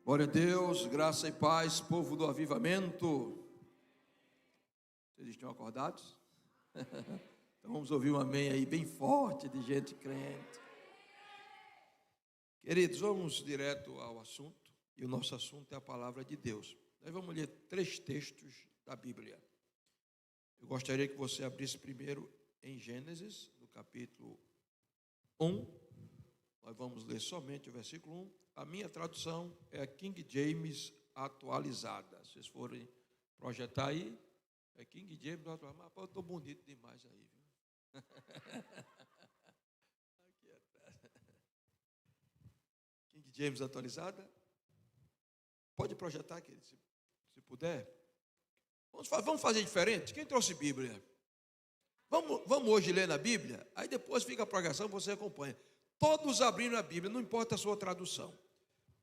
Glória a Deus, graça e paz, povo do avivamento. Vocês estão acordados? Então vamos ouvir um amém aí bem forte de gente crente. Queridos, vamos direto ao assunto. E o nosso assunto é a palavra de Deus. Nós vamos ler 3 textos da Bíblia. Eu gostaria que você abrisse primeiro em Gênesis, no capítulo 1. Nós vamos ler somente o versículo 1. A minha tradução é a King James atualizada. Se vocês forem projetar aí, é King James atualizada. Mas eu estou bonito demais aí, viu? King James atualizada. Pode projetar, querido, se puder. Vamos fazer diferente. Quem trouxe Bíblia? Vamos hoje ler na Bíblia, aí depois fica a pregação, você acompanha. Todos abrindo a Bíblia, não importa a sua tradução.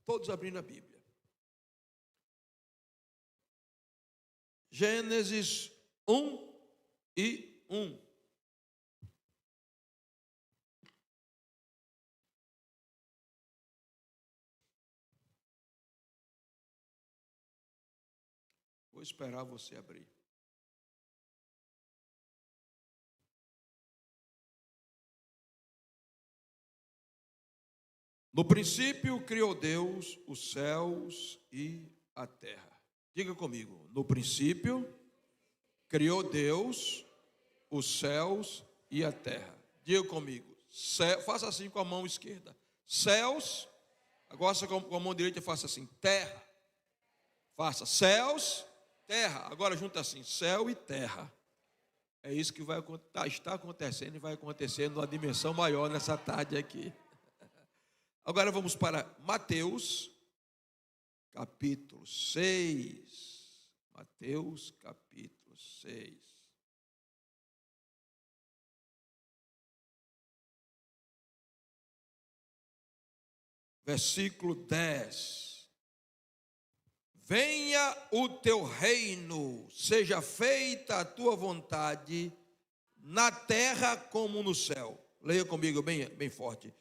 Todos abrindo a Bíblia. Gênesis 1 e 1. Vou esperar você abrir. No princípio criou Deus os céus e a terra. Diga comigo, no princípio criou Deus os céus e a terra. Diga comigo, faça assim com a mão esquerda. Céus, agora com a mão direita faça assim, terra. Faça céus, terra. Agora junta assim, céu e terra. É isso que está acontecendo e vai acontecer numa dimensão maior nessa tarde aqui. Agora vamos para Mateus, capítulo 6. Mateus, capítulo 6. Versículo 10. Venha o teu reino, seja feita a tua vontade, na terra como no céu. Leia comigo bem forte.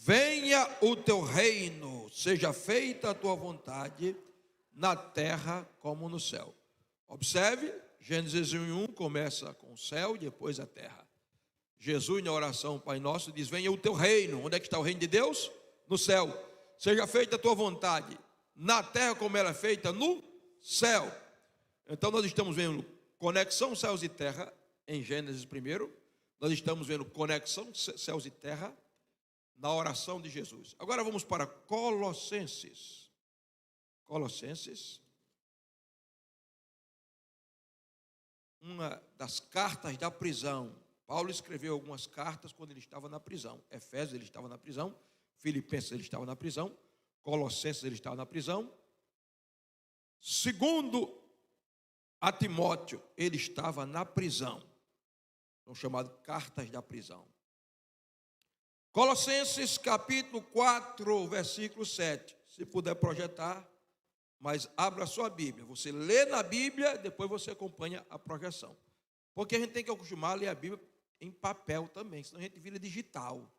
Venha o teu reino, seja feita a tua vontade, na terra como no céu. Observe, Gênesis 1:1 começa com o céu e depois a terra. Jesus, na oração Pai Nosso, diz, venha o teu reino. Onde é que está o reino de Deus? No céu. Seja feita a tua vontade, na terra como ela é feita no céu. Então nós estamos vendo conexão céus e terra, em Gênesis primeiro. Nós estamos vendo conexão céus e terra, na oração de Jesus. Agora vamos para Colossenses. Colossenses. Uma das cartas da prisão. Paulo escreveu algumas cartas quando ele estava na prisão. Efésios ele estava na prisão. Filipenses ele estava na prisão. Colossenses ele estava na prisão. Segundo a Timóteo, ele estava na prisão. São chamadas cartas da prisão. Colossenses capítulo 4, versículo 7. Se puder projetar, mas abra a sua Bíblia. Você lê na Bíblia, depois você acompanha a projeção. Porque a gente tem que acostumar a ler a Bíblia em papel também, senão a gente vira digital,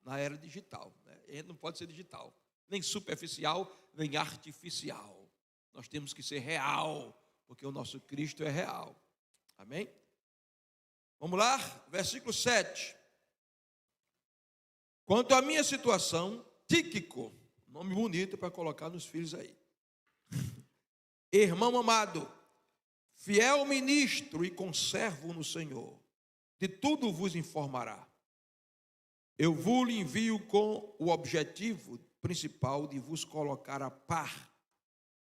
na era digital. Né? A gente não pode ser digital, nem superficial, nem artificial. Nós temos que ser real, porque o nosso Cristo é real. Amém? Vamos lá, versículo 7. Quanto à minha situação, Tíquico, nome bonito para colocar nos filhos aí. Irmão amado, fiel ministro e conservo no Senhor, de tudo vos informará. Eu vos envio com o objetivo principal de vos colocar a par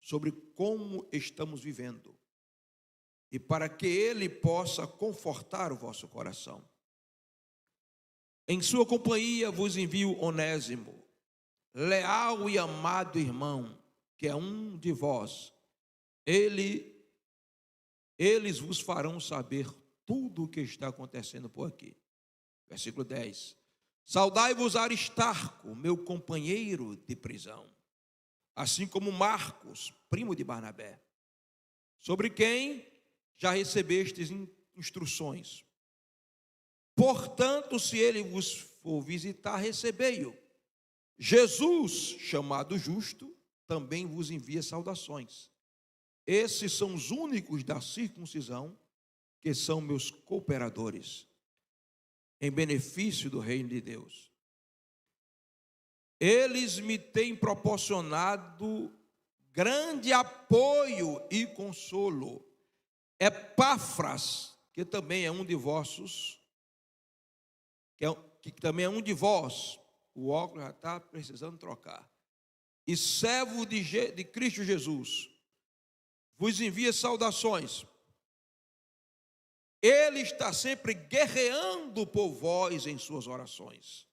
sobre como estamos vivendo e para que ele possa confortar o vosso coração. Em sua companhia vos envio Onésimo, leal e amado irmão, que é um de vós. Eles vos farão saber tudo o que está acontecendo por aqui. Versículo 10. Saudai-vos Aristarco, meu companheiro de prisão, assim como Marcos, primo de Barnabé, sobre quem já recebestes instruções. Portanto, se ele vos for visitar, recebei-o. Jesus, chamado justo, também vos envia saudações. Esses são os únicos da circuncisão que são meus cooperadores em benefício do reino de Deus. Eles me têm proporcionado grande apoio e consolo. Epáfras, que também é um de vossos, que também é um de vós, o óculos já está precisando trocar, e servo de Cristo Jesus, vos envia saudações. Ele está sempre guerreando por vós em suas orações,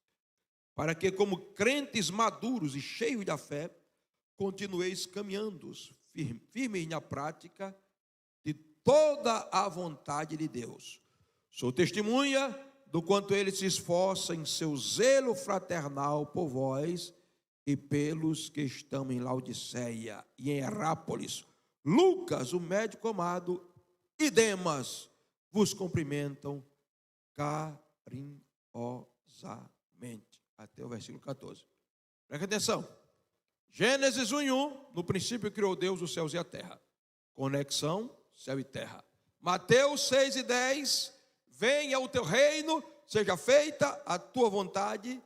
para que, como crentes maduros e cheios da fé, continueis caminhando firmes na prática de toda a vontade de Deus. Sou testemunha do quanto ele se esforça em seu zelo fraternal por vós e pelos que estão em Laodiceia e em Herápolis. Lucas, o médico amado, e Demas vos cumprimentam carinhosamente. Até o versículo 14. Presta atenção. Gênesis 1:1, no princípio criou Deus os céus e a terra. Conexão, céu e terra. Mateus 6:10, venha o teu reino, seja feita a tua vontade,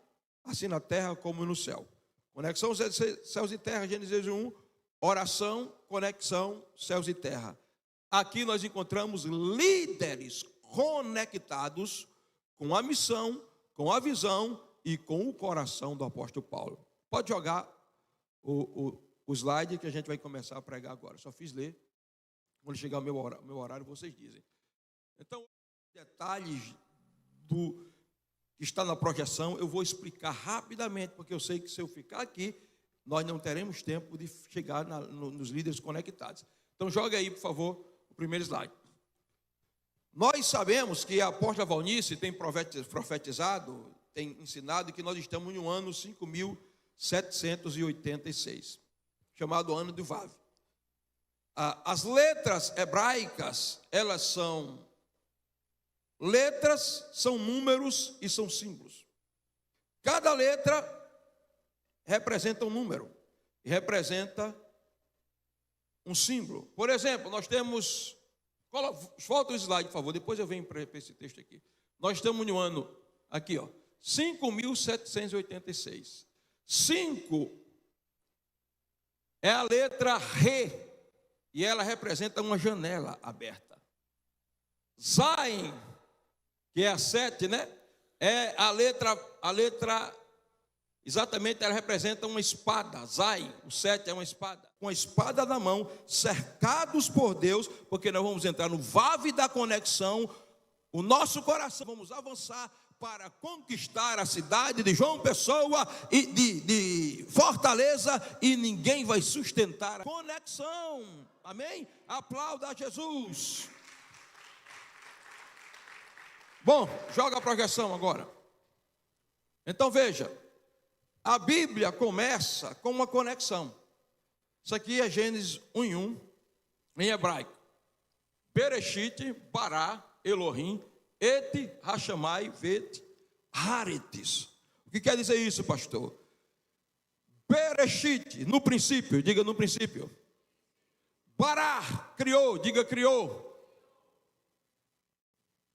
assim na terra como no céu. Conexão, céus e terra, Gênesis 1, oração, conexão, céus e terra. Aqui nós encontramos líderes conectados com a missão, com a visão e com o coração do apóstolo Paulo. Pode jogar o slide que a gente vai começar a pregar agora. Só fiz ler. Quando chegar o meu horário, vocês dizem. Então, detalhes do que está na projeção, eu vou explicar rapidamente, porque eu sei que se eu ficar aqui, nós não teremos tempo de chegar nos líderes conectados. Então, joga aí, por favor, o primeiro slide. Nós sabemos que a apóstola Valnice tem profetizado, tem ensinado que nós estamos no ano 5.786, chamado ano do Vav. As letras hebraicas, elas são letras, são números e são símbolos. Cada letra representa um número e representa um símbolo. Por exemplo, nós temos, volta o slide, por favor, depois eu venho para esse texto aqui. Nós estamos no ano, aqui, ó, 5.786. 5 é a letra Re, e ela representa uma janela aberta. Zain, que é a 7, né? É a letra, exatamente, ela representa uma espada. Zain, o 7 é uma espada. Com a espada na mão, cercados por Deus, porque nós vamos entrar no vave da conexão, o nosso coração, vamos avançar para conquistar a cidade de João Pessoa e de Fortaleza, e ninguém vai sustentar a conexão. Amém? Aplauda a Jesus. Bom, joga a projeção agora. Então veja, a Bíblia começa com uma conexão. Isso aqui é Gênesis 1:1 em hebraico. Bereshit, Bará, Elohim, Et, Hashamai, Vet, Haretes. O que quer dizer isso, pastor? Bereshit, no princípio, diga no princípio. Bará, criou, diga criou.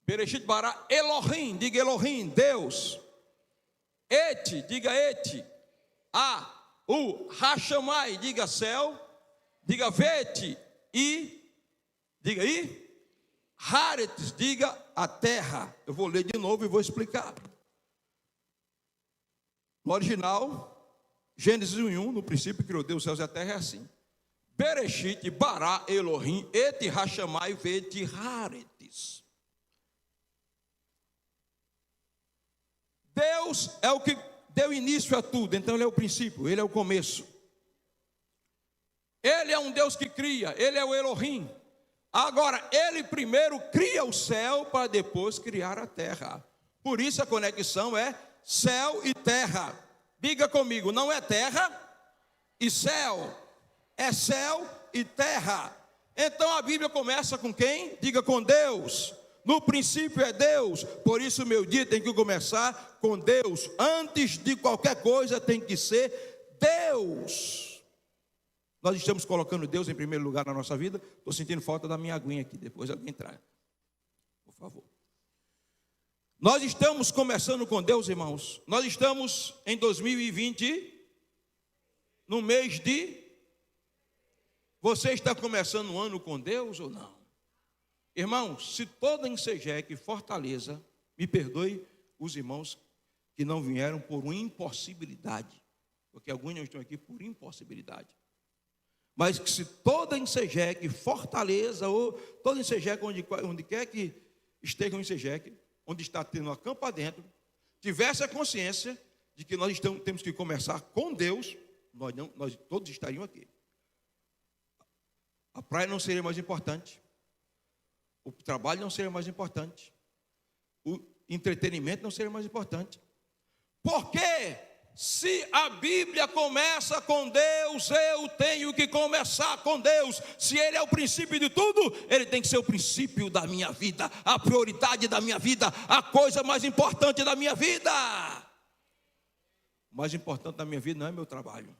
Bereshit, Bará, Elohim, diga Elohim, Deus. Et, diga Et. Hashamai, diga céu. Diga Vet, diga I. Haretes, diga a terra. Eu vou ler de novo e vou explicar. No original, Gênesis 1:1, no princípio criou Deus os céus e a terra, é assim. Bereshit, Bará, Elohim, Et, Hashamai, Vet, Haretes. Deus é o que deu início a tudo, então Ele é o princípio, Ele é o começo. Ele é um Deus que cria, Ele é o Elohim. Agora, Ele primeiro cria o céu para depois criar a terra. Por isso a conexão é céu e terra. Diga comigo, não é terra e céu, é céu e terra. Então a Bíblia começa com quem? Diga com Deus. No princípio é Deus, por isso o meu dia tem que começar com Deus. Antes de qualquer coisa tem que ser Deus. Nós estamos colocando Deus em primeiro lugar na nossa vida. Estou sentindo falta da minha aguinha aqui, depois alguém traz. Por favor. Nós estamos começando com Deus, irmãos. Nós estamos em 2020, no mês de... Você está começando o ano com Deus ou não? Irmãos, se toda Ensegec, Fortaleza, me perdoe os irmãos que não vieram por uma impossibilidade, porque alguns não estão aqui por impossibilidade, mas que se toda Ensegec, Fortaleza, ou toda Ensegec, onde quer que esteja um Ensegec, onde está tendo uma campa dentro, tivesse a consciência de que nós temos que começar com Deus, nós todos estariam aqui. A praia não seria mais importante, o trabalho não seria mais importante, o entretenimento não seria mais importante. Porque se a Bíblia começa com Deus, eu tenho que começar com Deus. Se Ele é o princípio de tudo, Ele tem que ser o princípio da minha vida, a prioridade da minha vida, a coisa mais importante da minha vida. O mais importante da minha vida não é meu trabalho.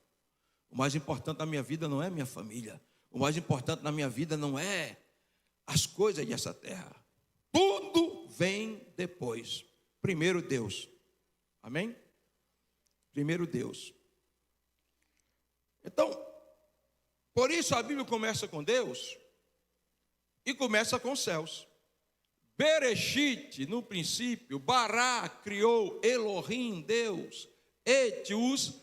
O mais importante da minha vida não é minha família. O mais importante na minha vida não é as coisas dessa terra. Tudo vem depois. Primeiro Deus. Amém? Primeiro Deus. Então, por isso a Bíblia começa com Deus e começa com os céus. Bereshit, no princípio, Bará criou Elohim, Deus, Etius,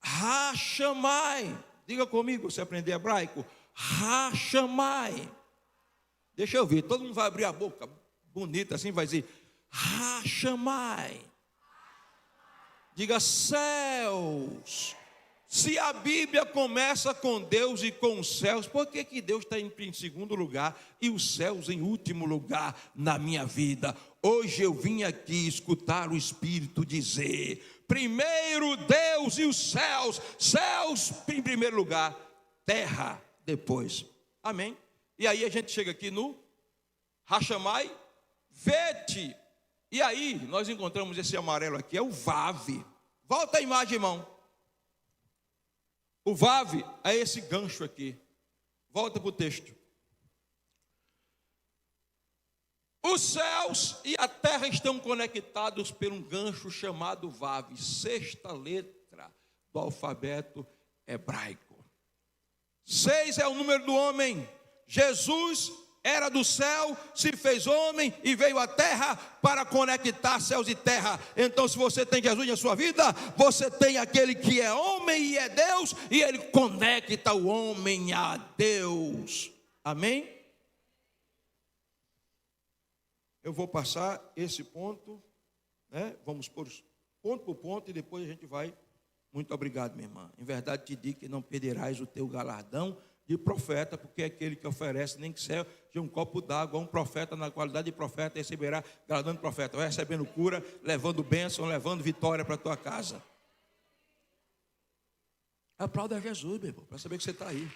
Hashamai. Diga comigo, se aprender hebraico, Hashamai. Deixa eu ver, todo mundo vai abrir a boca, bonita assim, vai dizer, Hashamai. Diga céus. Se a Bíblia começa com Deus e com os céus, por que Deus está em segundo lugar e os céus em último lugar na minha vida? Hoje eu vim aqui escutar o Espírito dizer, primeiro Deus e os céus, céus em primeiro lugar, terra depois. Amém? E aí a gente chega aqui no Hashamai, Vete. E aí nós encontramos esse amarelo aqui, é o Vav. Volta a imagem, irmão. O Vav é esse gancho aqui. Volta para o texto. Os céus e a terra estão conectados por um gancho chamado Vav, sexta letra do alfabeto hebraico. 6 é o número do homem. Jesus era do céu, se fez homem e veio à terra para conectar céus e terra. Então, se você tem Jesus na sua vida, você tem aquele que é homem e é Deus, e ele conecta o homem a Deus. Amém? Eu vou passar esse ponto, né? Vamos pôr ponto por ponto e depois a gente vai. Muito obrigado, minha irmã. Em verdade te digo que não perderás o teu galardão de profeta, porque é aquele que oferece, nem que seja um copo d'água, um profeta na qualidade de profeta, receberá galardão de profeta. Vai recebendo cura, levando bênção, levando vitória para a tua casa. Aplauda Jesus, meu irmão, para saber que você está aí.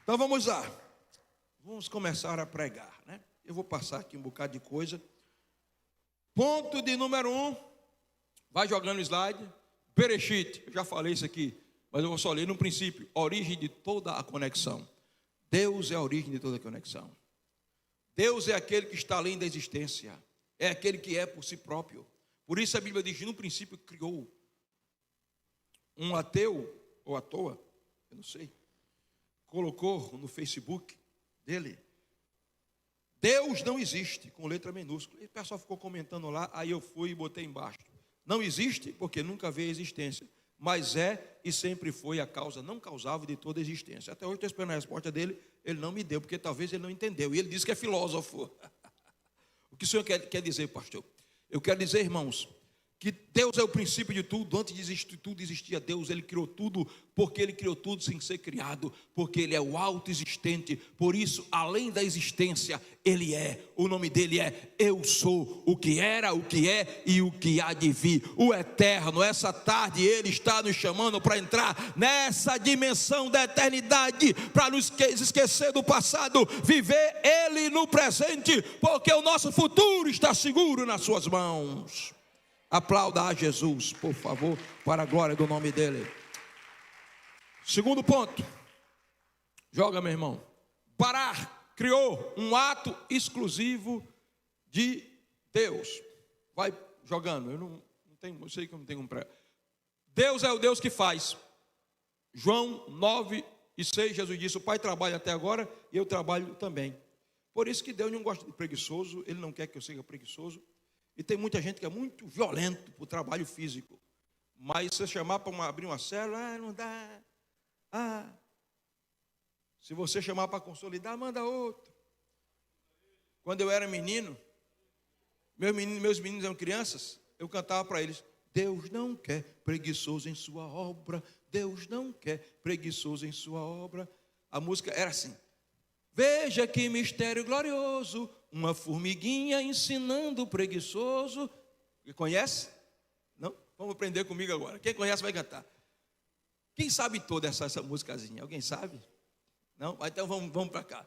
Então vamos lá. Vamos começar a pregar, né? Eu vou passar aqui um bocado de coisa. Ponto de número 1. Vai jogando o slide. Bereshit, eu já falei isso aqui, mas eu vou só ler no princípio. Origem de toda a conexão. Deus é a origem de toda a conexão. Deus é aquele que está além da existência. É aquele que é por si próprio. Por isso a Bíblia diz, no princípio criou. Um ateu, ou à toa, eu não sei, colocou no Facebook dele, Deus não existe, com letra minúscula. E o pessoal ficou comentando lá, aí eu fui e botei embaixo. Não existe porque nunca veio a existência, mas é e sempre foi a causa não causável de toda a existência. Até hoje estou esperando a resposta dele, ele não me deu, porque talvez ele não entendeu. E ele disse que é filósofo. O que o senhor quer dizer, pastor? Eu quero dizer, irmãos, que Deus é o princípio de tudo. Antes de tudo existia Deus, Ele criou tudo, porque Ele criou tudo sem ser criado, porque Ele é o autoexistente. Por isso, além da existência, Ele é. O nome dele é Eu Sou, o que era, o que é e o que há de vir. O eterno. Essa tarde Ele está nos chamando para entrar nessa dimensão da eternidade, para nos esquecer do passado, viver Ele no presente, porque o nosso futuro está seguro nas suas mãos. Aplauda a Jesus, por favor, para a glória do nome dele. Segundo ponto. Joga, meu irmão. Bará criou um ato exclusivo de Deus. Vai jogando. Eu sei que eu não tenho como pregar. Deus é o Deus que faz. João 9:6, Jesus disse: o Pai trabalha até agora e eu trabalho também. Por isso que Deus não gosta de preguiçoso. Ele não quer que eu seja preguiçoso. E tem muita gente que é muito violento para o trabalho físico. Mas se você chamar para abrir uma célula, não dá. Se você chamar para consolidar, manda outro. Quando eu era menino, meus meninos eram crianças, eu cantava para eles: Deus não quer preguiçoso em sua obra. Deus não quer preguiçoso em sua obra. A música era assim: veja que mistério glorioso, uma formiguinha ensinando o preguiçoso. Conhece? Não? Vamos aprender comigo agora. Quem conhece vai cantar. Quem sabe toda essa musicazinha? Alguém sabe? Não? Então vamos para cá.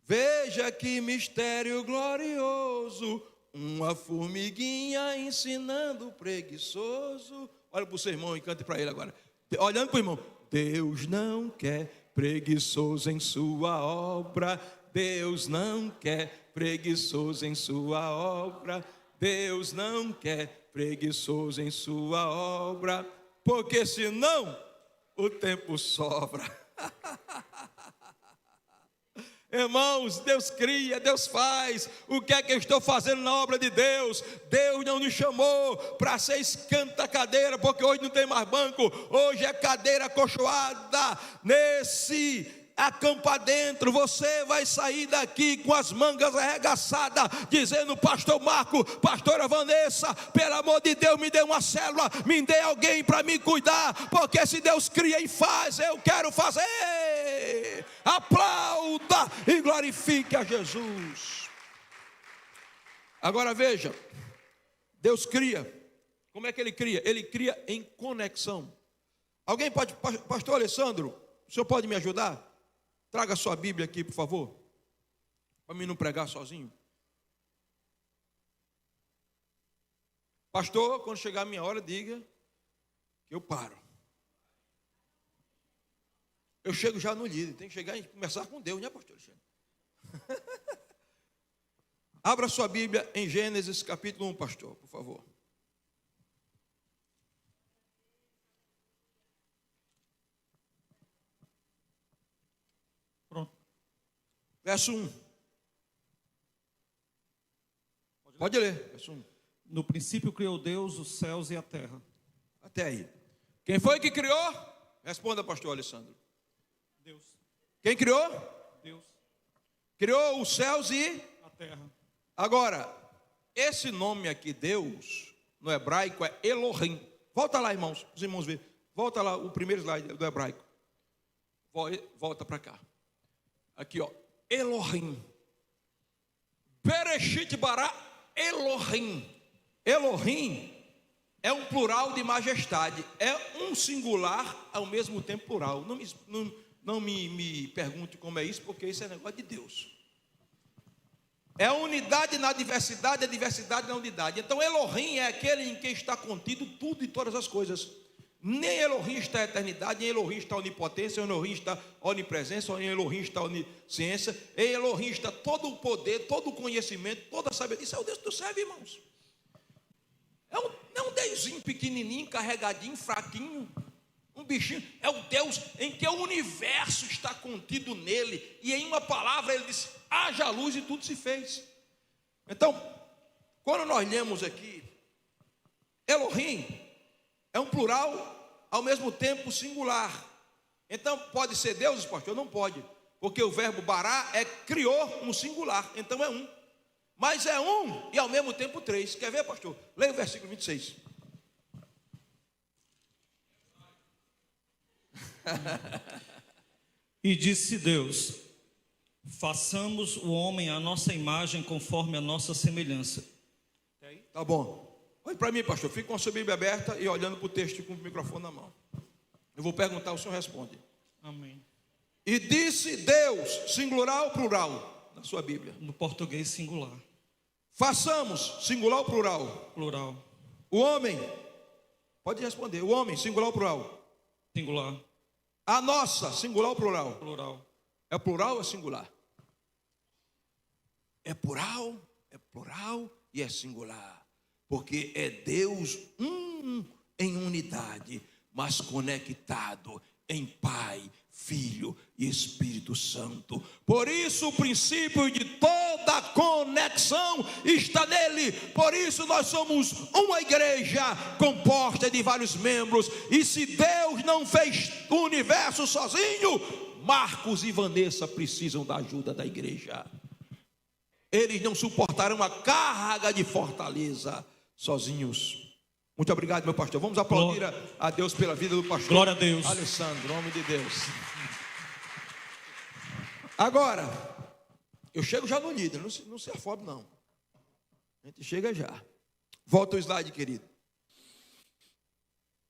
Veja que mistério glorioso, uma formiguinha ensinando o preguiçoso. Olha para o seu irmão e cante para ele agora. Olhando para o irmão: Deus não quer preguiçoso em sua obra. Deus não quer preguiçoso em sua obra. Deus não quer preguiçoso em sua obra, porque senão o tempo sobra. Irmãos, Deus cria, Deus faz. O que é que eu estou fazendo na obra de Deus? Deus não nos chamou para ser escanta-cadeira, porque hoje não tem mais banco. Hoje é cadeira acolchoada. Nesse acampa dentro, você vai sair daqui com as mangas arregaçadas, dizendo: pastor Marco, pastora Vanessa, pelo amor de Deus, me dê uma célula, me dê alguém para me cuidar, porque se Deus cria e faz, eu quero fazer. Aplauda e glorifique a Jesus. Agora veja, Deus cria. Como é que Ele cria? Ele cria em conexão. Alguém pode, pastor Alessandro, o senhor pode me ajudar? Traga sua Bíblia aqui, por favor, para mim não pregar sozinho. Pastor, quando chegar a minha hora, diga que eu paro. Eu chego já no líder, tem que chegar e começar com Deus, né, pastor Alexandre? Abra sua Bíblia em Gênesis capítulo 1, pastor, por favor. Pronto. Verso 1. Pode ler, verso 1. No princípio criou Deus os céus e a terra. Até aí. Quem foi que criou? Responda, pastor Alessandro. Deus. Quem criou? Deus. Criou os céus e a terra. Agora, esse nome aqui, Deus, no hebraico é Elohim. Volta lá, irmãos, os irmãos verem. Volta lá, o primeiro slide do hebraico. Volta para cá. Aqui, ó, Elohim. Bereshit bara Elohim. Elohim é um plural de majestade. É um singular ao mesmo tempo plural. Não me pergunte como é isso, porque isso é negócio de Deus. É a unidade na diversidade, a diversidade na unidade. Então Elohim é aquele em quem está contido tudo e todas as coisas. Nem Elohim está a eternidade, nem Elohim está a onipotência, nem Elohim está a onipresença, nem Elohim está a onisciência. Em Elohim está todo o poder, todo o conhecimento, toda a sabedoria. Isso é o Deus que tu serve, irmãos. Não é um Deusinho pequenininho, carregadinho, fraquinho, um bichinho. É o Deus em que o universo está contido nele. E em uma palavra ele disse: haja luz, e tudo se fez. Então, quando nós lemos aqui, Elohim é um plural, ao mesmo tempo singular. Então, pode ser Deus, pastor? Não pode, porque o verbo bará é criou no singular, então é um. Mas é um e ao mesmo tempo três. Quer ver, pastor? Leia o versículo 26. E disse Deus: façamos o homem à nossa imagem, conforme a nossa semelhança. Tá bom. Olhe para mim, pastor. Fique com a sua Bíblia aberta e olhando para o texto com o microfone na mão. Eu vou perguntar, o senhor responde. Amém. E disse Deus, singular ou plural? Na sua Bíblia. No português singular. Façamos, singular ou plural? Plural. O homem, pode responder, o homem, singular ou plural? Singular. A nossa, singular ou plural? Plural. É plural ou é singular? É plural e é singular. Porque é Deus em unidade, mas conectado em Pai, Filho e Espírito Santo. Por isso o princípio de toda conexão está nele. Por isso nós somos uma igreja composta de vários membros. E se Deus não fez o universo sozinho, Marcos e Vanessa precisam da ajuda da igreja. Eles não suportarão a carga de Fortaleza sozinhos. Muito obrigado, meu pastor. Vamos aplaudir a Deus pela vida do pastor. Glória a Deus. Alessandro, em nome de Deus. Agora, eu chego já no líder, não se afobe não. A gente chega já. Volta o slide, querido.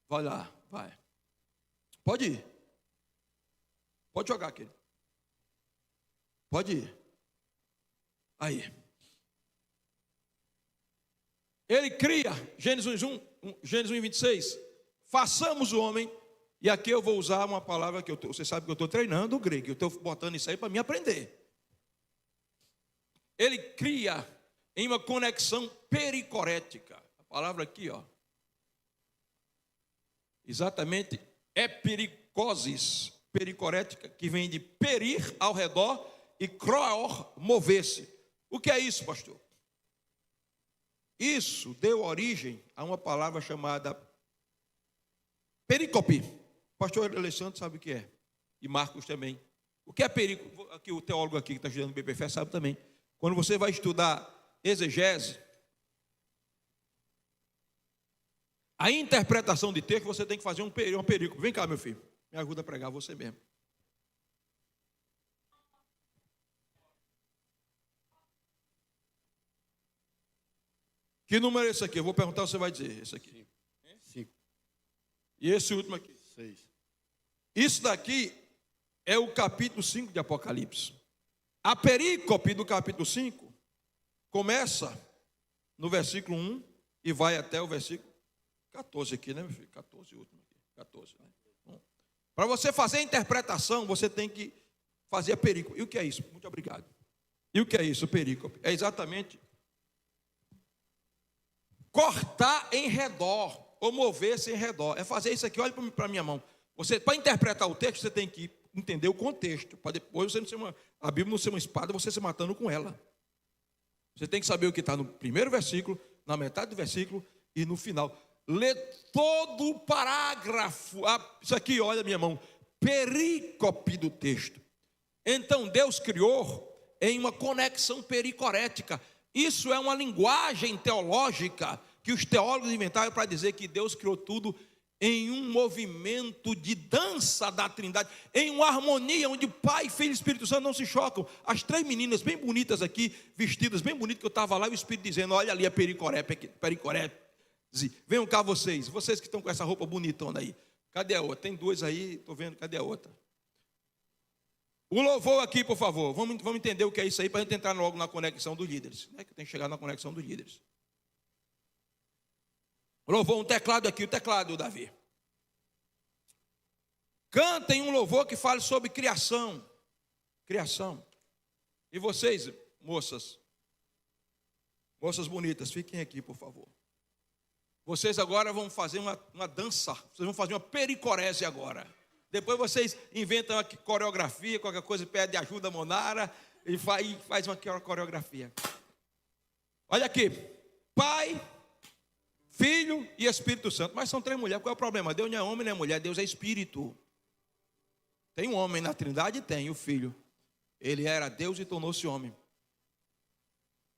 Vai lá, vai. Pode ir. Pode jogar, querido. Pode ir. Aí. Ele cria, Gênesis 1, 26, façamos o homem, e aqui eu vou usar uma palavra que você sabe que eu estou treinando o grego, eu estou botando isso aí para mim aprender. Ele cria em uma conexão pericorética, a palavra aqui, ó, exatamente, é pericosis, pericorética, que vem de perir, ao redor, e croor, mover-se. O que é isso, pastor? Isso deu origem a uma palavra chamada pericope. Pastor Alessandro sabe o que é, e Marcos também. O que é pericope? Aqui, o teólogo aqui que está estudando o BPFé sabe também. Quando você vai estudar exegese, a interpretação de texto, você tem que fazer uma perícope. Vem cá, meu filho, me ajuda a pregar você mesmo. Que número é esse aqui? Eu vou perguntar, você vai dizer. Esse aqui. 5. E esse último aqui? 6. Isso daqui é o capítulo 5 de Apocalipse. A perícope do capítulo 5 começa no versículo 1 e vai até o versículo 14 aqui, né, meu filho? 14, o último aqui. 14, né? Para você fazer a interpretação, você tem que fazer a perícope. E o que é isso? Muito obrigado. E o que é isso, perícope? É exatamente cortar em redor, ou mover-se em redor. É fazer isso aqui, olha para a minha mão. Você, para interpretar o texto, você tem que entender o contexto. Para depois você não ser a Bíblia não ser uma espada, você se matando com ela. Você tem que saber o que está no primeiro versículo, na metade do versículo e no final. Lê todo o parágrafo. Isso aqui, olha a minha mão. Perícope do texto. Então Deus criou em uma conexão pericorética. Isso é uma linguagem teológica que os teólogos inventaram para dizer que Deus criou tudo em um movimento de dança da Trindade, em uma harmonia onde Pai, Filho e Espírito Santo não se chocam. As 3 meninas bem bonitas aqui, vestidas bem bonitas, que eu estava lá e o Espírito dizendo, olha ali a pericorésia. Venham cá vocês que estão com essa roupa bonitona aí. Cadê a outra? Tem 2 aí, estou vendo, cadê a outra? O louvor aqui, por favor. Vamos entender o que é isso aí para a gente entrar logo na conexão dos líderes. Não é que tem que chegar na conexão dos líderes. O louvor, um teclado aqui, o teclado, Davi. Cantem um louvor que fale sobre criação. Criação. E vocês, moças bonitas, fiquem aqui, por favor. Vocês agora vão fazer uma dança. Vocês vão fazer uma pericorese agora. Depois vocês inventam uma coreografia, qualquer coisa, pede ajuda a Monara e faz uma coreografia. Olha aqui, Pai, Filho e Espírito Santo. Mas são 3 mulheres, qual é o problema? Deus não é homem, não é mulher, Deus é Espírito. Tem um homem na Trindade? Tem, o Filho. Ele era Deus e tornou-se homem.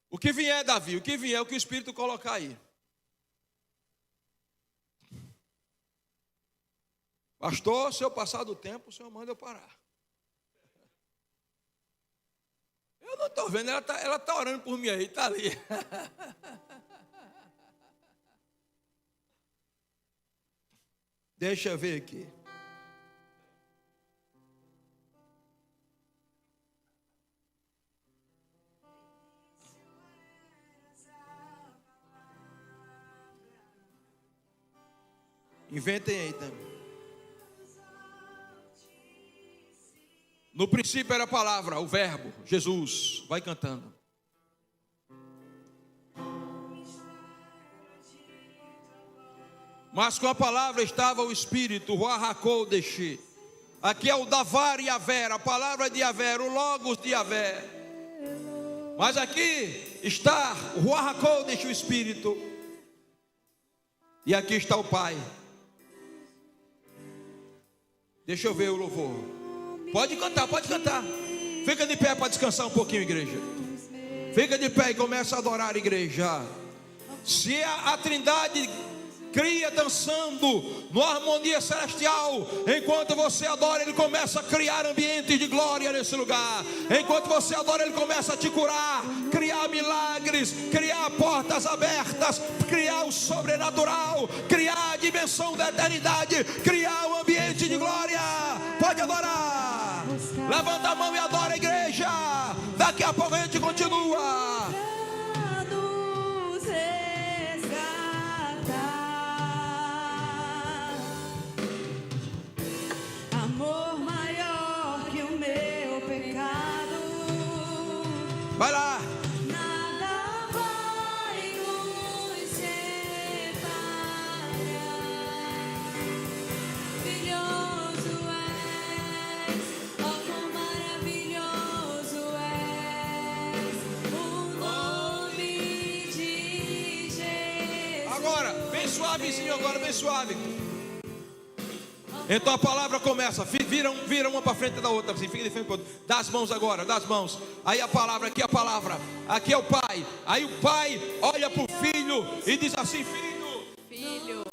O que vier, Davi, o que vier, o que o Espírito colocar aí. Pastor, se eu passar do tempo, o Senhor manda eu parar. Eu não estou vendo, ela está orando por mim aí, está ali. Deixa eu ver aqui. Inventem aí também. No princípio era a palavra, o verbo, Jesus. Vai cantando. Mas com a palavra estava o Espírito, o Arracodeshi. Aqui é o Davar e Yavé, a palavra de Yavé, o Logos de Yavé. Mas aqui está o Arracodeshi, o Espírito. E aqui está o Pai. Deixa eu ver o louvor. Pode cantar, pode cantar. Fica de pé para descansar um pouquinho, igreja. Fica de pé e começa a adorar, igreja. Se a Trindade cria dançando numa harmonia celestial, enquanto você adora, Ele começa a criar ambientes de glória nesse lugar. Enquanto você adora, Ele começa a te curar, criar milagres, criar portas abertas, criar o sobrenatural, criar a dimensão da eternidade, criar um ambiente de glória. Pode adorar. Levanta a mão e adora, igreja. Daqui a pouco a gente continua. Vai lá. Nada vai nos separar. Maravilhoso és, oh, quão maravilhoso és o nome de Jesus. Agora, bem suavezinho agora, bem suave. Então a palavra começa, vira uma para frente da outra, assim, fica de frente para outra. Dá as mãos agora, dá as mãos. Aí a palavra, aqui é o Pai. Aí o Pai olha para o Filho e diz assim: Filho.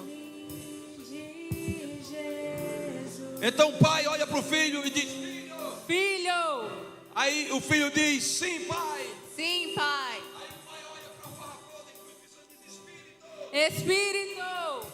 Então o Pai olha para o Filho e diz: Filho. Aí o Filho diz: Sim, Pai. Sim, Pai. Aí o Pai olha para o Farracodo e diz: Espírito. Espírito.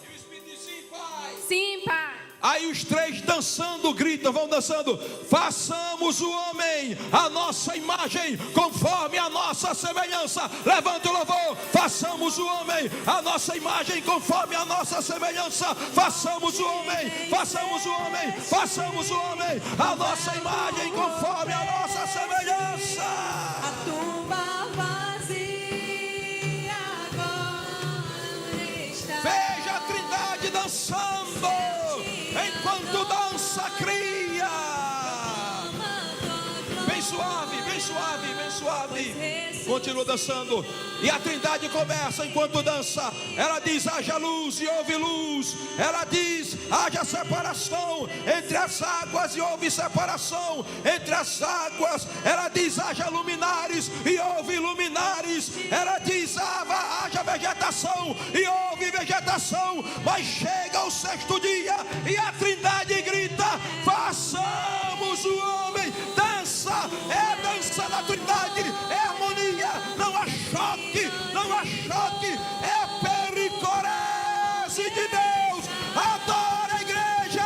E o Espírito diz: Sim, Pai. Sim, Pai. Aí os três dançando, gritam, vão dançando: façamos o homem a nossa imagem, conforme a nossa semelhança. Levante o louvor. Façamos o homem a nossa imagem, conforme a nossa semelhança. Façamos o homem, façamos o homem, façamos o homem a nossa imagem, conforme a nossa semelhança. A tumba vazia agora está. Veja a Trindade dançando. Enquanto dança, cria. Bem suave, bem suave, bem suave. Continua dançando. E a Trindade começa enquanto dança. Ela diz: haja luz e houve luz. Ela diz: haja separação entre as águas e houve separação entre as águas. Ela diz: haja luminares e houve luminares. Ela diz: haja vegetação e houve vegetação. Mas chega o sexto dia e a Trindade grita: façamos o homem. Dança, é dança da Trindade, é harmonia, não há choque, não há choque, é pericorese de Deus. Adora a igreja.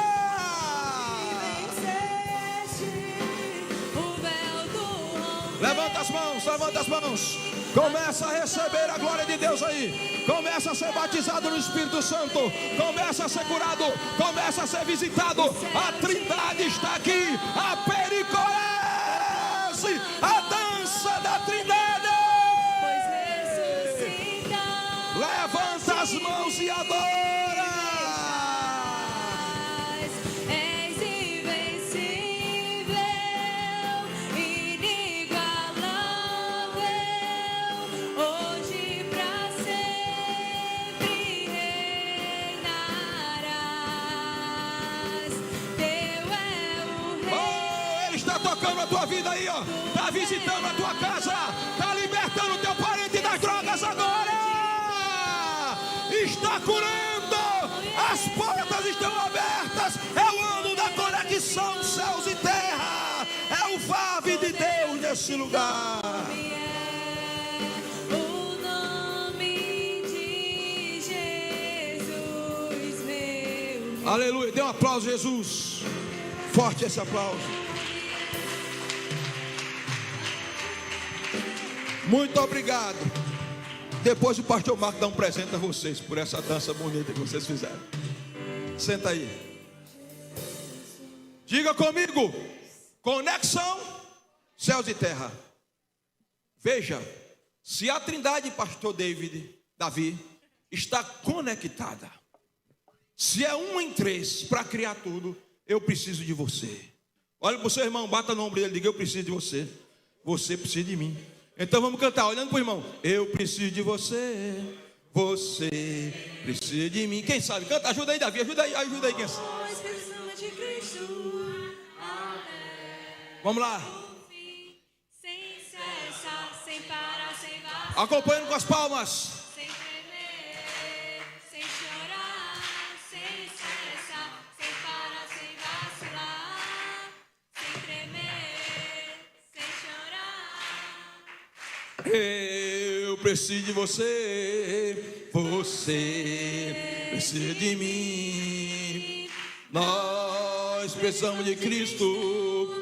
Levanta as mãos, levanta as mãos. Começa a receber a glória de Deus aí. Começa a ser batizado no Espírito Santo. Começa a ser curado. Começa a ser visitado. A Trindade está aqui. A pericorese, a dança da Trindade. Levanta as mãos e adora. Tocando a tua vida aí, ó. Tá visitando a tua casa. Tá libertando o teu parente das drogas agora. Está curando. As portas estão abertas. É o ano da conexão céus e terra. É o Vave de Deus nesse lugar. O nome de Jesus, meu. Aleluia. Dê um aplauso, Jesus. Forte esse aplauso. Muito obrigado. Depois o pastor Marco dá um presente a vocês por essa dança bonita que vocês fizeram. Senta aí. Diga comigo: conexão, céus e terra. Veja, se a trindade, pastor Davi, está conectada, se é um em três para criar tudo, eu preciso de você. Olha para o seu irmão, bata no ombro dele e diga: eu preciso de você. Você precisa de mim. Então vamos cantar, olhando para o irmão: eu preciso de você, você precisa de mim. Quem sabe? Canta, ajuda aí, Davi, ajuda aí, quem sabe? Nós precisamos de Cristo. Vamos lá, Sem cessar, sem parar, sem vacilar, acompanhando com as palmas. sem tremer, sem chorar, sem cessar, sem parar, sem vacilar, sem tremer, sem chorar. Eu preciso de você, você precisa de mim. Nós precisamos de Cristo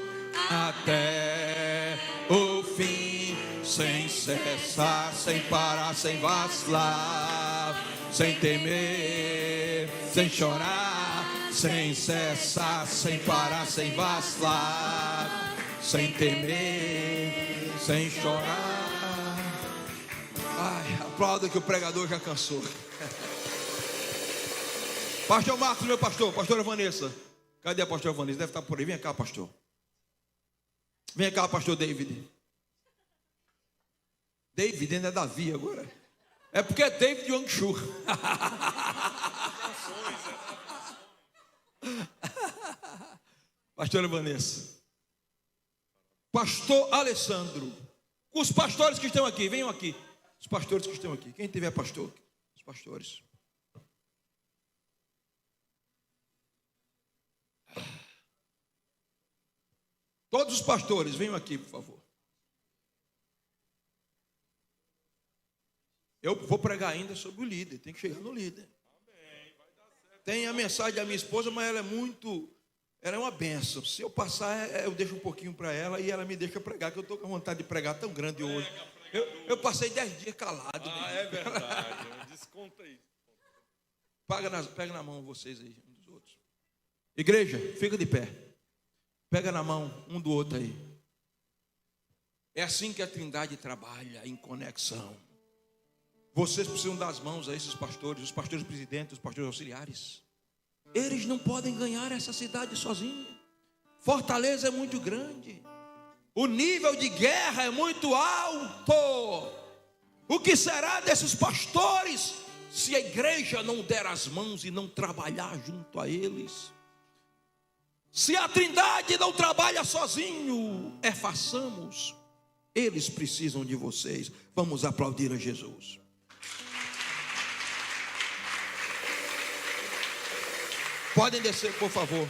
até o fim, sem cessar, sem parar, sem vacilar, sem temer, sem chorar, sem cessar, sem parar, sem vacilar, sem temer, sem chorar. Ai, aplauda que o pregador já cansou. Pastor Marcos, meu pastor, pastora Vanessa. Cadê a pastora Vanessa? Deve estar por aí. Vem cá, pastor. Vem cá, pastor David. David ainda é Davi agora. É porque é David Yongshu. Pastora Vanessa. Pastor Alessandro. Os pastores que estão aqui, venham aqui. Os pastores que estão aqui. Quem tiver pastor? Os pastores. Todos os pastores, venham aqui, por favor. Eu vou pregar ainda sobre o líder, tem que chegar no líder. Tem a mensagem da minha esposa, mas ela é uma benção. Se eu passar, eu deixo um pouquinho para ela e ela me deixa pregar, que eu estou com vontade de pregar tão grande hoje. Eu passei 10 dias calado. É verdade, desconta aí. Pega na mão vocês aí, um dos outros. Igreja, fica de pé. Pega na mão um do outro aí. É assim que a Trindade trabalha, em conexão. Vocês precisam das mãos a esses pastores, os pastores presidentes, os pastores auxiliares. Eles não podem ganhar essa cidade sozinhos. Fortaleza é muito grande. O nível de guerra é muito alto. O que será desses pastores se a igreja não der as mãos e não trabalhar junto a eles? Se a Trindade não trabalha sozinho, façamos. Eles precisam de vocês. Vamos aplaudir a Jesus. Podem descer, por favor.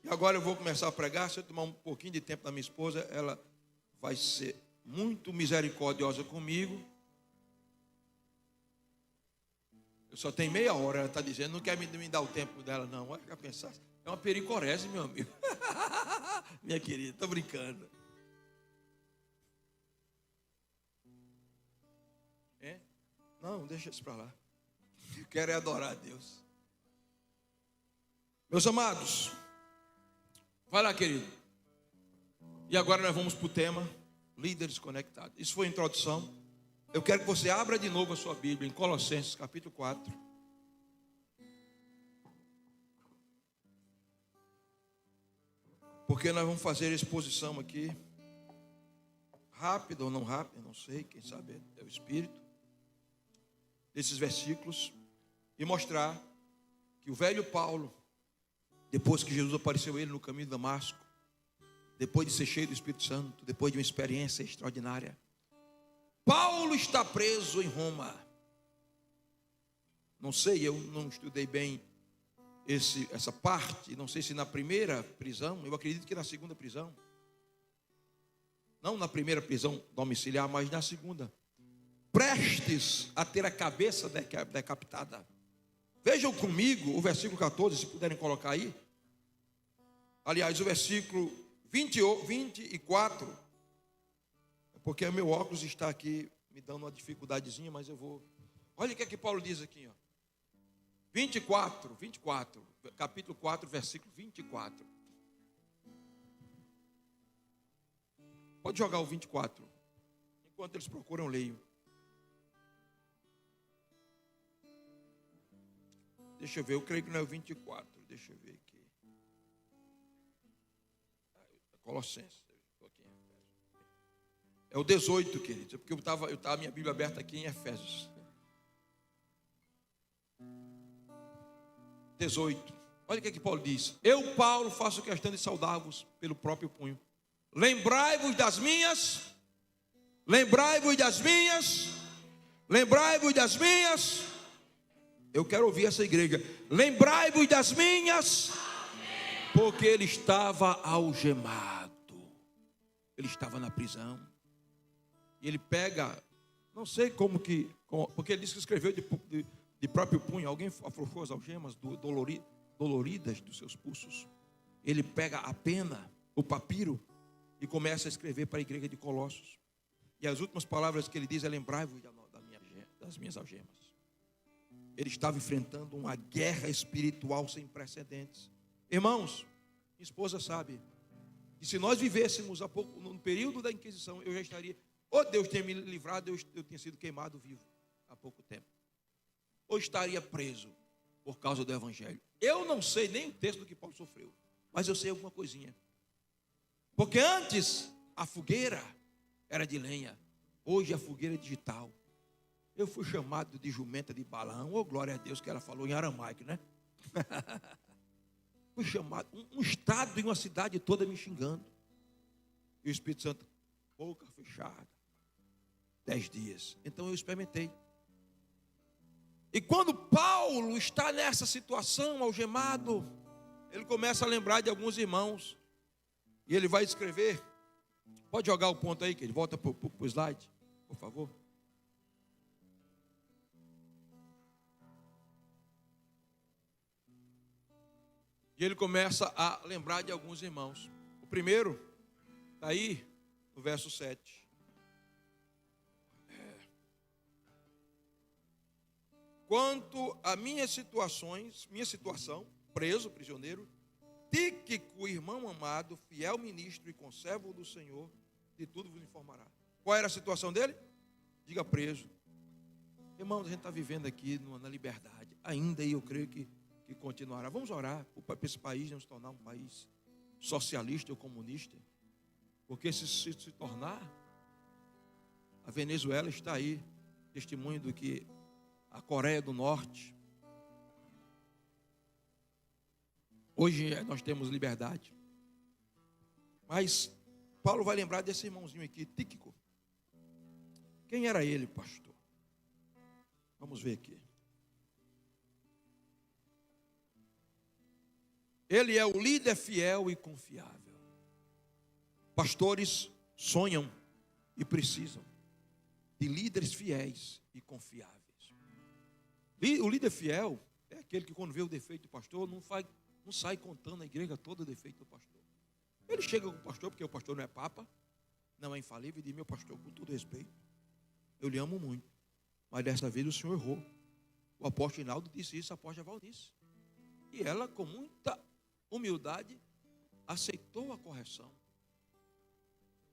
E agora eu vou começar a pregar. Se eu tomar um pouquinho de tempo da minha esposa, ela vai ser muito misericordiosa comigo. Eu só tenho meia hora, ela está dizendo, não quer me dar o tempo dela, não. Vai ficar pensando, é uma pericorese, meu amigo. Minha querida, estou brincando. É? Não, deixa isso para lá. Eu quero é adorar a Deus. Meus amados, vai lá, querido. E agora nós vamos para o tema líderes conectados. Isso foi a introdução. Eu quero que você abra de novo a sua Bíblia em Colossenses capítulo 4. Porque nós vamos fazer a exposição aqui. Rápido ou não rápido, não sei, quem sabe é o Espírito. Desses versículos. E mostrar que o velho Paulo, depois que Jesus apareceu a ele no caminho de Damasco, depois de ser cheio do Espírito Santo, depois de uma experiência extraordinária, Paulo está preso em Roma. Não sei, eu não estudei bem essa parte. Não sei se na primeira prisão, eu acredito que na segunda prisão. Não na primeira prisão domiciliar, mas na segunda. Prestes a ter a cabeça decapitada. Vejam comigo o versículo 14, se puderem colocar aí. Aliás, o versículo 24. Porque o meu óculos está aqui me dando uma dificuldadezinha, mas eu vou. Olha o que é que Paulo diz aqui, ó. 24, capítulo 4, versículo 24. Pode jogar o 24. Enquanto eles procuram, eu leio. Deixa eu ver, eu creio que não é o 24. Deixa eu ver aqui. Colossenses. É o 18, queridos. Porque eu estava a minha Bíblia aberta aqui em Efésios. 18. Olha o que Paulo diz. Eu, Paulo, faço questão de saudar-vos pelo próprio punho. Lembrai-vos das minhas. Eu quero ouvir essa igreja. Lembrai-vos das minhas. Porque ele estava algemado. Ele estava na prisão. E ele pega, não sei porque ele disse que escreveu de próprio punho. Alguém afrouxou as algemas doloridas dos seus pulsos. Ele pega a pena, o papiro, e começa a escrever para a igreja de Colossos. E as últimas palavras que ele diz é: lembrai-vos das minhas algemas. Ele estava enfrentando uma guerra espiritual sem precedentes. Irmãos, minha esposa sabe que se nós vivêssemos no período da Inquisição, eu já estaria, ou Deus tenha me livrado, eu tinha sido queimado vivo há pouco tempo, ou estaria preso por causa do Evangelho. Eu não sei nem o texto do que Paulo sofreu, mas eu sei alguma coisinha. Porque antes a fogueira era de lenha, hoje a fogueira é digital. Eu fui chamado de jumenta de Balaão, glória a Deus, que ela falou em aramaico, né? Fui chamado, um estado e uma cidade toda me xingando. E o Espírito Santo, boca fechada, 10 dias. Então eu experimentei. E quando Paulo está nessa situação, algemado, ele começa a lembrar de alguns irmãos. E ele vai escrever. Pode jogar o ponto aí, que ele volta para o slide, por favor. E ele começa a lembrar de alguns irmãos. O primeiro está aí no verso 7. Quanto a minha situação, preso, prisioneiro, Tíquico, irmão amado, fiel ministro e conservo do Senhor, de tudo vos informará. Qual era a situação dele? Diga: preso. Irmãos, a gente está vivendo aqui na liberdade. Ainda eu creio que continuará. Vamos orar para esse país não se tornar um país socialista ou comunista. Porque se tornar, a Venezuela está aí, testemunho do que a Coreia do Norte. Hoje nós temos liberdade. Mas Paulo vai lembrar desse irmãozinho aqui, Tíquico. Quem era ele, pastor? Vamos ver aqui. Ele é o líder fiel e confiável. Pastores sonham e precisam de líderes fiéis e confiáveis. O líder fiel é aquele que, quando vê o defeito do pastor, não sai contando a igreja todo o defeito do pastor. Ele chega com o pastor, porque o pastor não é papa, não é infalível, e diz: meu pastor, com todo respeito, eu lhe amo muito, mas dessa vez o senhor errou. O apóstolo Hinaldo disse isso, a apóstola Valnice. E ela, com muita humildade, aceitou a correção.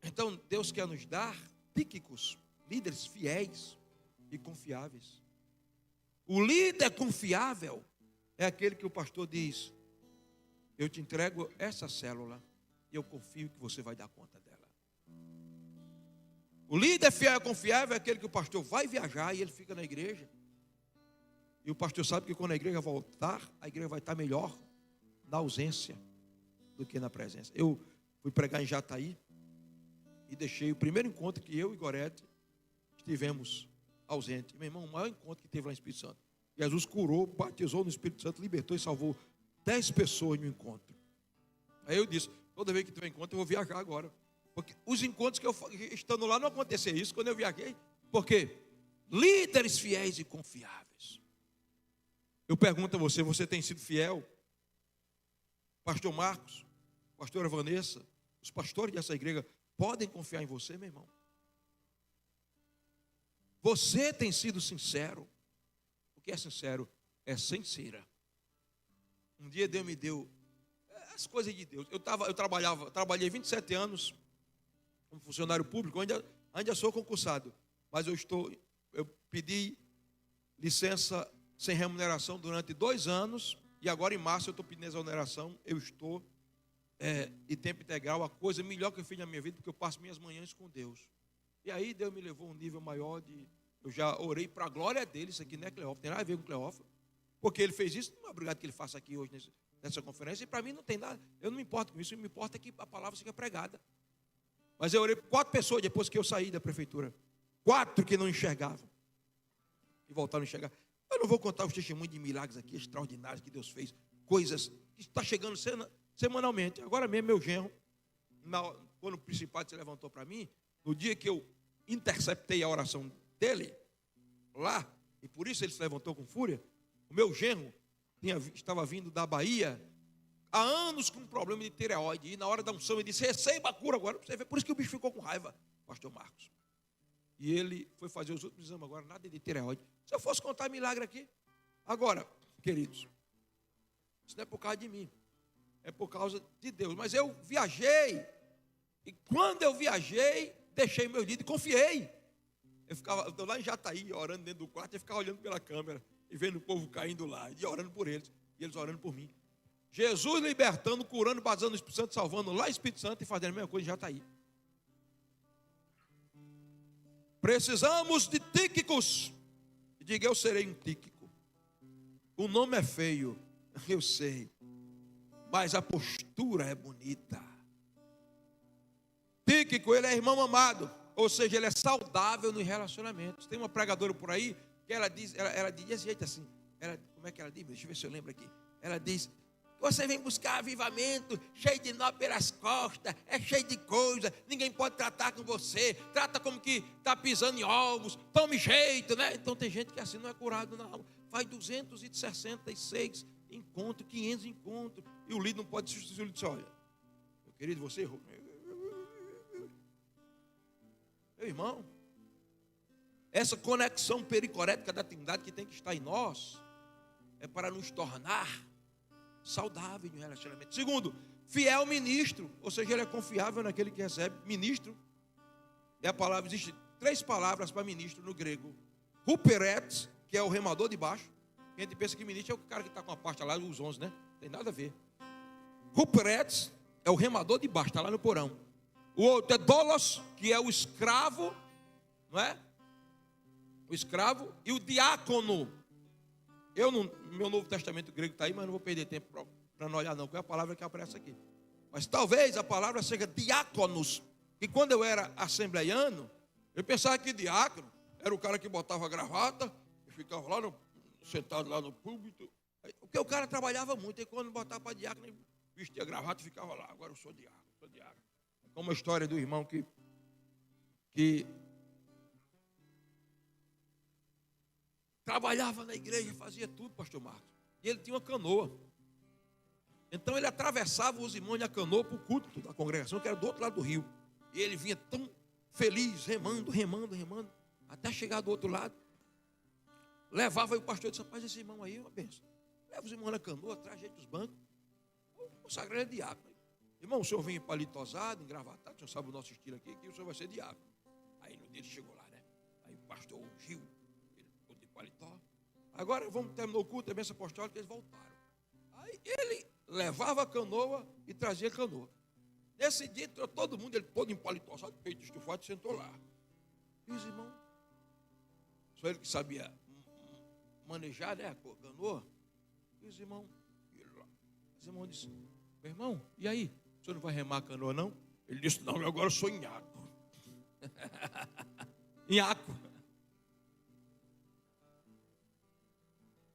Então Deus quer nos dar Tíquicos, líderes fiéis e confiáveis. O líder confiável é aquele que o pastor diz: eu te entrego essa célula e eu confio que você vai dar conta dela. O líder fiel e confiável é aquele que o pastor vai viajar e ele fica na igreja. E o pastor sabe que quando a igreja voltar, a igreja vai estar melhor na ausência do que na presença. Eu fui pregar em Jataí e deixei o primeiro encontro que eu e Gorete estivemos ausentes. Meu irmão, o maior encontro que teve lá no Espírito Santo. Jesus curou, batizou no Espírito Santo, libertou e salvou 10 pessoas no encontro. Aí eu disse: toda vez que tiver encontro eu vou viajar agora. Porque os encontros que eu estando lá não aconteceu isso quando eu viajei. Por quê? Líderes fiéis e confiáveis. Eu pergunto a você: você tem sido fiel? Pastor Marcos, pastora Vanessa, os pastores dessa igreja podem confiar em você, meu irmão? Você tem sido sincero? O que é sincero? é sem cera. Um dia Deus me deu as coisas de Deus. Eu trabalhei 27 anos como funcionário público, ainda sou concursado, mas eu pedi licença sem remuneração durante 2 anos, e agora em março eu estou pedindo exoneração. Eu estou de tempo integral, a coisa melhor que eu fiz na minha vida, porque eu passo minhas manhãs com Deus. E aí Deus me levou a um nível maior eu já orei para a glória dele. Isso aqui não é Cleófilo, tem nada a ver com Cleófilo, porque ele fez isso, não é obrigado que ele faça aqui hoje nessa conferência, e para mim não tem nada, eu não me importo com isso, me importa que a palavra seja pregada. Mas eu orei por 4 pessoas depois que eu saí da prefeitura, 4 que não enxergavam, e voltaram a enxergar. Eu não vou contar os testemunhos de milagres aqui, extraordinários que Deus fez, coisas que está chegando semanalmente. Agora mesmo, meu genro, quando o principado se levantou para mim, no dia que eu interceptei a oração dele, lá, e por isso ele se levantou com fúria, o meu genro estava vindo da Bahia, há anos com um problema de tireoide, e na hora da unção ele disse: receba a cura agora. Você vê, por isso que o bicho ficou com raiva, pastor Marcos. E ele foi fazer os últimos exames agora, nada de tireoide. Se eu fosse contar milagre aqui, agora, queridos, isso não é por causa de mim, é por causa de Deus. Mas eu viajei, e quando eu viajei, deixei meu dia e confiei. Eu estou lá em Jataí, orando dentro do quarto, e ficava olhando pela câmera, e vendo o povo caindo lá, e orando por eles, e eles orando por mim. Jesus libertando, curando, batizando no Espírito Santo, salvando lá no Espírito Santo, e fazendo a mesma coisa em Jataí. Precisamos de Tíquicos. Diga: eu serei um Tíquico. O nome é feio, eu sei, mas a postura é bonita. Tíquico, ele é irmão amado, ou seja, ele é saudável nos relacionamentos. Tem uma pregadora por aí que ela diz desse jeito assim, como é que ela diz? Deixa eu ver se eu lembro aqui. Ela diz: você vem buscar avivamento, cheio de nó pelas costas, é cheio de coisa, ninguém pode tratar com você, trata como que está pisando em ovos, tome jeito, né? Então tem gente que assim não é curado não. Faz 266 encontros, 500 encontros, e o líder não pode substituir. Ele diz: olha, meu querido, você errou. Meu irmão, essa conexão pericorética da Trindade que tem que estar em nós, é para nos tornar saudável no relacionamento. Segundo, fiel ministro, ou seja, ele é confiável naquele que recebe. Ministro é a palavra, existe 3 palavras para ministro no grego: huperetes, que é o remador de baixo. A gente pensa que ministro é o cara que está com a pasta lá, os 11, né? Tem nada a ver. Huperetes é o remador de baixo, está lá no porão. O outro é dolos, que é o escravo, não é? O escravo. E o diácono. Meu Novo Testamento grego está aí, mas não vou perder tempo para não olhar não, porque é a palavra que aparece aqui. Mas talvez a palavra seja diáconos. E quando eu era assembleiano, eu pensava que diácono era o cara que botava a gravata e ficava lá sentado lá no púlpito. Porque o cara trabalhava muito, e quando botava para diácono, ele vestia a gravata e ficava lá. Agora eu sou diácono, sou diácono. É como a história do irmão que trabalhava na igreja, fazia tudo, pastor Marcos. E ele tinha uma canoa. Então ele atravessava os irmãos na canoa para o culto da congregação, que era do outro lado do rio. E ele vinha tão feliz, remando, até chegar do outro lado. Levava, e o pastor disse: rapaz, esse irmão aí é uma benção. Leva os irmãos na canoa, traz gente dos bancos. O sagrado é diácono. Irmão, o senhor vem palitosado, engravatado, o senhor sabe o nosso estilo aqui, que o senhor vai ser diácono. Aí no dia ele chegou lá, né? Aí o pastor ungiu ele de paletó. Agora terminou o culto, a bênção apostólica, eles voltaram. Aí ele levava a canoa e trazia a canoa. Nesse dia entrou todo mundo, ele todo empalitosado, peito estufado, sentou lá. E os irmãos, só ele que sabia manejar, né, a canoa. E os irmãos disseram: meu irmão, e aí? O senhor não vai remar a canoa, não? Ele disse: não, agora eu sou nhaco. Nhaco.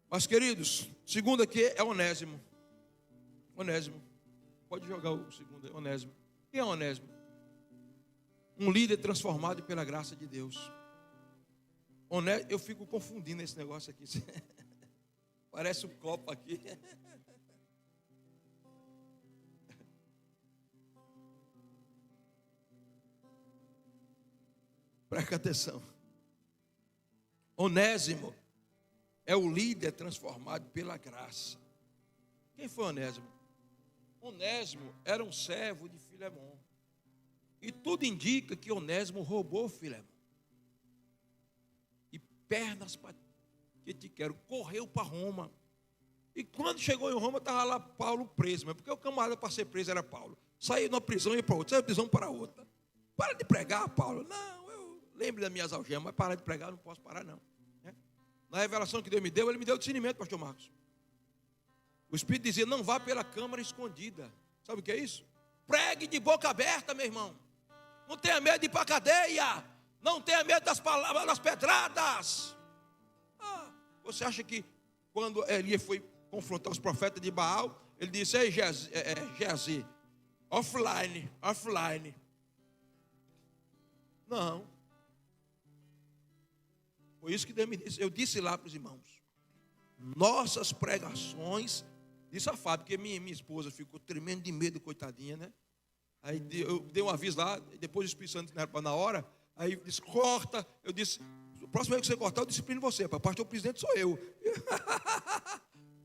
Mas, queridos, segundo aqui é Onésimo. Onésimo. Pode jogar o segundo, Onésimo. Quem é Onésimo? Um líder transformado pela graça de Deus. Eu fico confundindo esse negócio aqui. Parece um copo aqui. Presta atenção. Onésimo é o líder transformado pela graça. Quem foi Onésimo? Onésimo era um servo de Filemon. E tudo indica que Onésimo roubou Filemon. E pernas para que te quero, correu para Roma. E quando chegou em Roma, estava lá Paulo preso. Mas porque o camarada para ser preso era Paulo. Saiu de uma prisão e ia para outra, saiu de prisão para outra. Para de pregar, Paulo. Não, eu lembro das minhas algemas, mas parar de pregar não posso parar, não. Na revelação que Deus me deu, ele me deu discernimento, pastor Marcos. O Espírito dizia, não vá pela câmara escondida. Sabe o que é isso? Pregue de boca aberta, meu irmão. Não tenha medo de ir para a cadeia. Não tenha medo das palavras, das pedradas. Você acha que quando Elias foi confrontar os profetas de Baal, ele disse, ei Geazi, offline. Não. Foi isso que Deus me disse. Eu disse lá para os irmãos, nossas pregações, disse a Fábio, porque minha esposa ficou tremendo de medo, coitadinha, né? Aí eu dei um aviso lá, depois o Espírito Santo na hora, aí disse, corta. Eu disse, o próximo vez que você cortar, eu disciplino você, para o pastor presidente sou eu.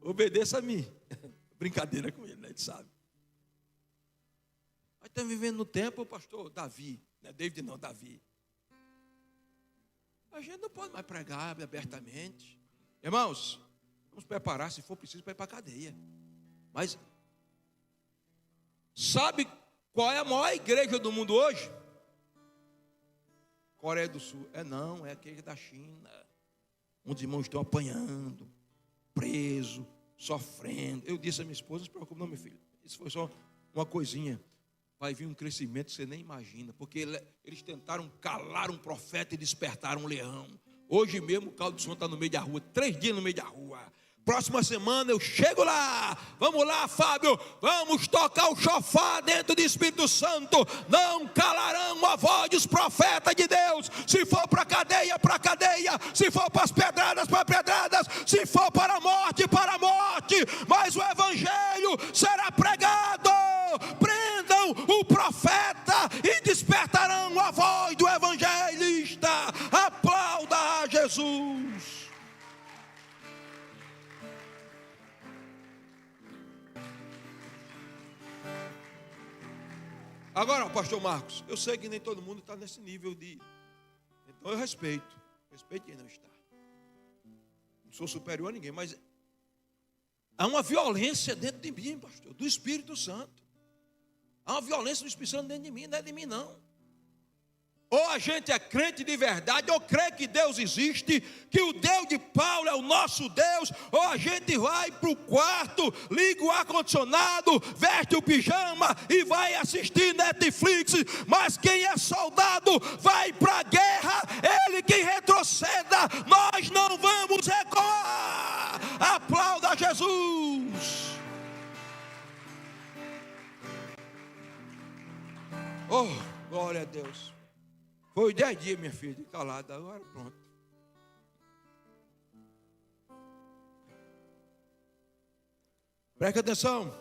Obedeça a mim. Brincadeira com ele, né? Ele sabe. Nós estamos vivendo no tempo, pastor Davi, não é David não, Davi. A gente não pode mais pregar abertamente. Irmãos, vamos preparar, se for preciso, para ir para a cadeia. Mas, sabe qual é a maior igreja do mundo hoje? Coreia do Sul. Não, é aquele da China. Onde os irmãos estão apanhando, presos, sofrendo. Eu disse a minha esposa, não se preocupe não, meu filho. Isso foi só uma coisinha. Vai vir um crescimento que você nem imagina. Porque eles tentaram calar um profeta e despertaram um leão. Hoje mesmo o caldo de som está no meio da rua. 3 dias no meio da rua. Próxima semana eu chego lá. Vamos lá, Fábio. Vamos tocar o chofar dentro do Espírito Santo. Não calarão a voz dos profetas de Deus. Se for para a cadeia, para a cadeia. Se for para as pedradas, para pedradas. Se for para a morte, para a morte. Mas o evangelho será pregado. Prendam o profeta e despertarão a voz do evangelista. Aplauda a Jesus. Agora, pastor Marcos, eu sei que nem todo mundo está nesse nível de... Então eu respeito quem não está. Não sou superior a ninguém, mas há uma violência dentro de mim, pastor, do Espírito Santo. Há uma violência do Espírito Santo dentro de mim, não é de mim não. Ou a gente é crente de verdade, ou crê que Deus existe, que o Deus de Paulo é o nosso Deus, ou a gente vai para o quarto, liga o ar-condicionado, veste o pijama e vai assistir Netflix. Mas quem é soldado vai para a guerra, ele que retroceda, nós não vamos recuar. Aplauda Jesus. Oh, glória a Deus. Foi 10 dias, minha filha, de calada, agora pronto. Preste atenção.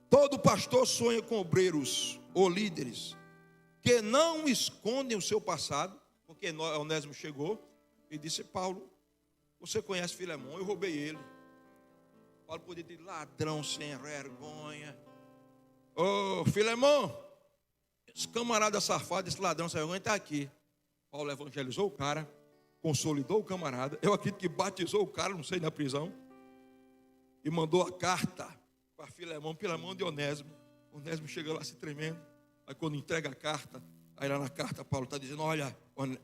Todo pastor sonha com obreiros ou líderes que não escondem o seu passado, porque Onésimo chegou e disse, Paulo, você conhece Filemon, eu roubei ele. Paulo podia dizer, ladrão sem vergonha. Ô, Filemon, esse camarada safado, esse ladrão sem vergonha está aqui. Paulo evangelizou o cara, consolidou o camarada. Eu acredito que batizou o cara, não sei, na prisão. E mandou a carta para Filemon de Onésimo. Onésimo chega lá se tremendo. Aí quando entrega a carta, aí lá na carta Paulo está dizendo, olha,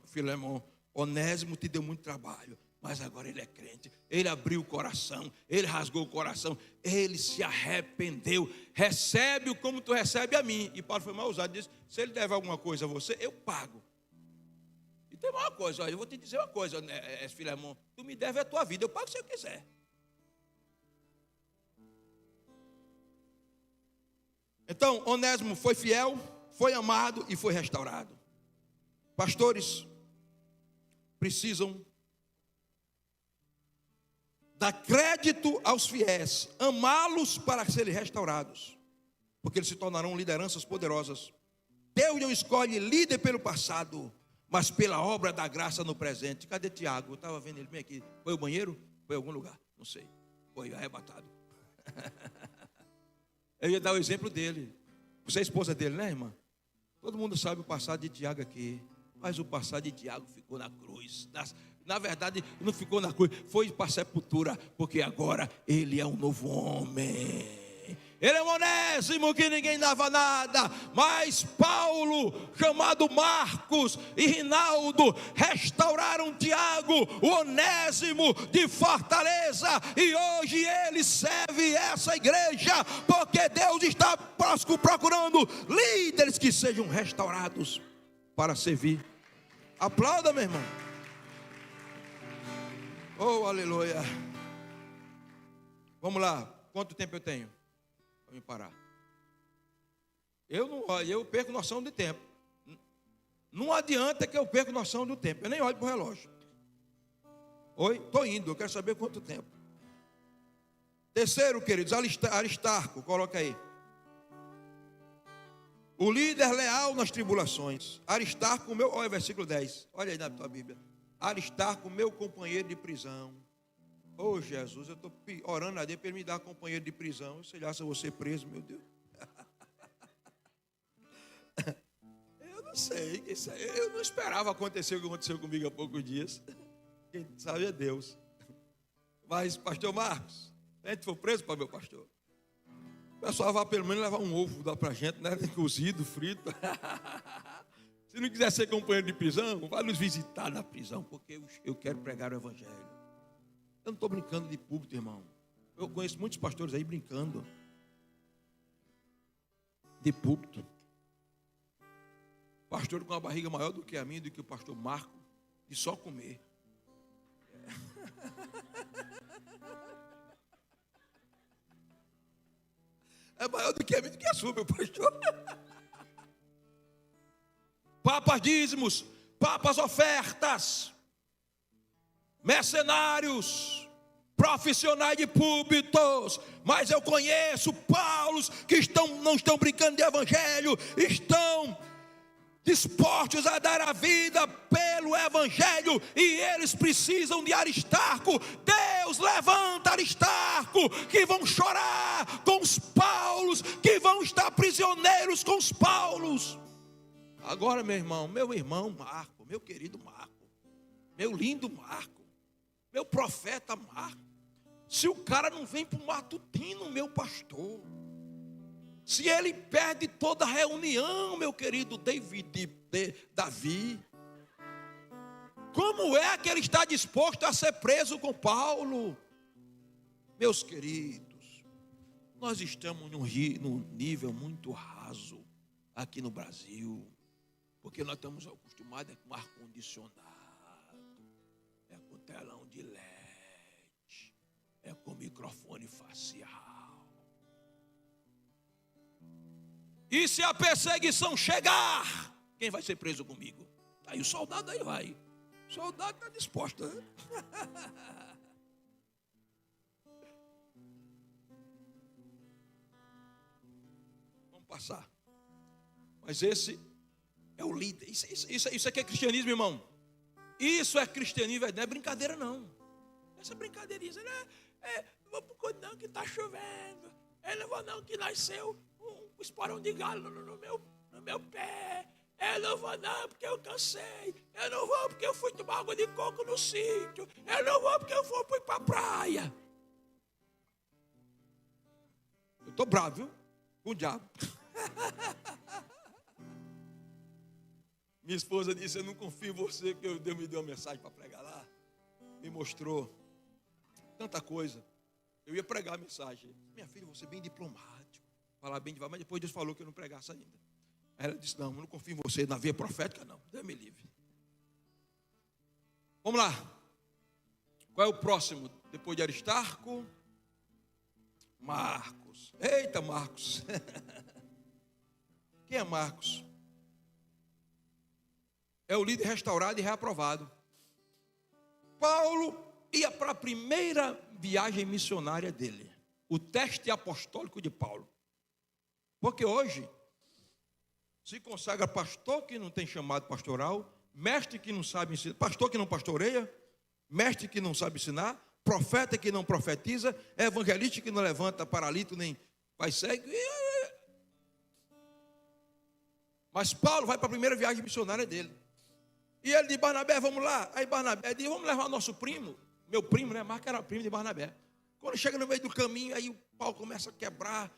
Filemon, Onésimo te deu muito trabalho, mas agora ele é crente. Ele abriu o coração, ele rasgou o coração, ele se arrependeu. Recebe-o como tu recebe a mim. E Paulo foi mal usado, disse, se ele deve alguma coisa a você, eu pago. E tem uma coisa, olha, eu vou te dizer uma coisa, Filemon, tu me deve a tua vida, eu pago se eu quiser. Então, Onésimo foi fiel, foi amado e foi restaurado. Pastores precisam dar crédito aos fiéis, amá-los para serem restaurados, porque eles se tornarão lideranças poderosas. Deus não escolhe líder pelo passado, mas pela obra da graça no presente. Cadê Tiago? Eu estava vendo ele bem aqui. Foi ao banheiro? Foi em algum lugar, não sei. Foi arrebatado. Eu ia dar o exemplo dele. Você é esposa dele, né, irmã? Todo mundo sabe o passado de Tiago aqui. Mas o passado de Tiago ficou na cruz. Na verdade, não ficou na cruz, foi para a sepultura, porque agora ele é um novo homem. Ele é um Onésimo que ninguém dava nada, mas Paulo, chamado Marcos e Rinaldo restauraram Tiago, o Onésimo de Fortaleza, e hoje ele serve essa igreja, porque Deus está procurando líderes que sejam restaurados para servir. Aplauda, meu irmão. Oh, aleluia. Vamos lá, quanto tempo eu tenho? Vou me parar. Eu perco noção de tempo. Não adianta que eu perco noção do tempo. Eu nem olho para o relógio. Oi, estou indo, eu quero saber quanto tempo. Terceiro, queridos, Aristarco, coloca aí. O líder leal nas tribulações. Aristarco, olha o versículo 10. Olha aí na tua Bíblia. Aristarco, meu companheiro de prisão. Oh, Jesus, eu estou orando a Deus para ele me dar companheiro de prisão. Sei lá se eu vou ser preso, meu Deus. Eu não sei. Eu não esperava acontecer o que aconteceu comigo há poucos dias. Quem sabe é Deus. Mas, pastor Marcos, se a gente for preso, para meu pastor, o pessoal vai pelo menos levar um ovo, dá para a gente, né? Cozido, frito. Se não quiser ser companheiro de prisão, vai nos visitar na prisão, porque eu quero pregar o evangelho. Eu não estou brincando de púlpito, irmão. Eu conheço muitos pastores aí brincando de púlpito. Pastor com uma barriga maior do que a minha, do que o pastor Marco, de só comer. É maior do que a minha, do que a sua, meu pastor. Papas dízimos, papas ofertas, mercenários, profissionais de púlpitos, mas eu conheço Paulos que não estão brincando de evangelho, estão dispostos a dar a vida pelo evangelho, e eles precisam de Aristarco. Deus levanta Aristarco, que vão chorar com os Paulos, que vão estar prisioneiros com os Paulos. Agora, meu irmão Marco, meu querido Marco, meu lindo Marco, meu profeta Marco, se o cara não vem para o matutino, meu pastor, se ele perde toda a reunião, meu querido Davi, como é que ele está disposto a ser preso com Paulo? Meus queridos, nós estamos num nível muito raso aqui no Brasil, porque nós estamos acostumados com ar-condicionado, é com telão de LED, é com microfone facial. E se a perseguição chegar, quem vai ser preso comigo? Aí o soldado aí vai. O soldado está disposto, né? Vamos passar. Mas esse é o líder. Isso aqui é cristianismo, irmão. Isso é cristianismo, não é brincadeira, não. Essa brincadeirinha, não vou pro cordão que está chovendo. Eu não vou não, que nasceu um esporão de galo no meu pé. Eu não vou não, porque eu cansei. Eu não vou porque eu fui tomar água de coco no sítio. Eu não vou porque eu fui para a praia. Eu estou bravo, viu? Com o diabo. Minha esposa disse, eu não confio em você, que Deus me deu uma mensagem para pregar lá. Me mostrou tanta coisa. Eu ia pregar a mensagem. Minha filha, você é bem diplomático, falar bem devagar, mas depois Deus falou que eu não pregasse ainda. Aí ela disse, não, eu não confio em você na via profética, não. Deus me livre. Vamos lá. Qual é o próximo? Depois de Aristarco? Marcos. Eita, Marcos. Quem é Marcos? É o líder restaurado e reaprovado. Paulo ia para a primeira viagem missionária dele. O teste apostólico de Paulo. Porque hoje se consagra pastor que não tem chamado pastoral, mestre que não sabe ensinar, pastor que não pastoreia, mestre que não sabe ensinar, profeta que não profetiza, é evangelista que não levanta paralítico nem faz cego. Mas Paulo vai para a primeira viagem missionária dele. E ele diz: Barnabé, vamos lá. Aí Barnabé diz: vamos levar nosso primo. Meu primo, né? Marcos era primo de Barnabé. Quando chega no meio do caminho, aí o pau começa a quebrar.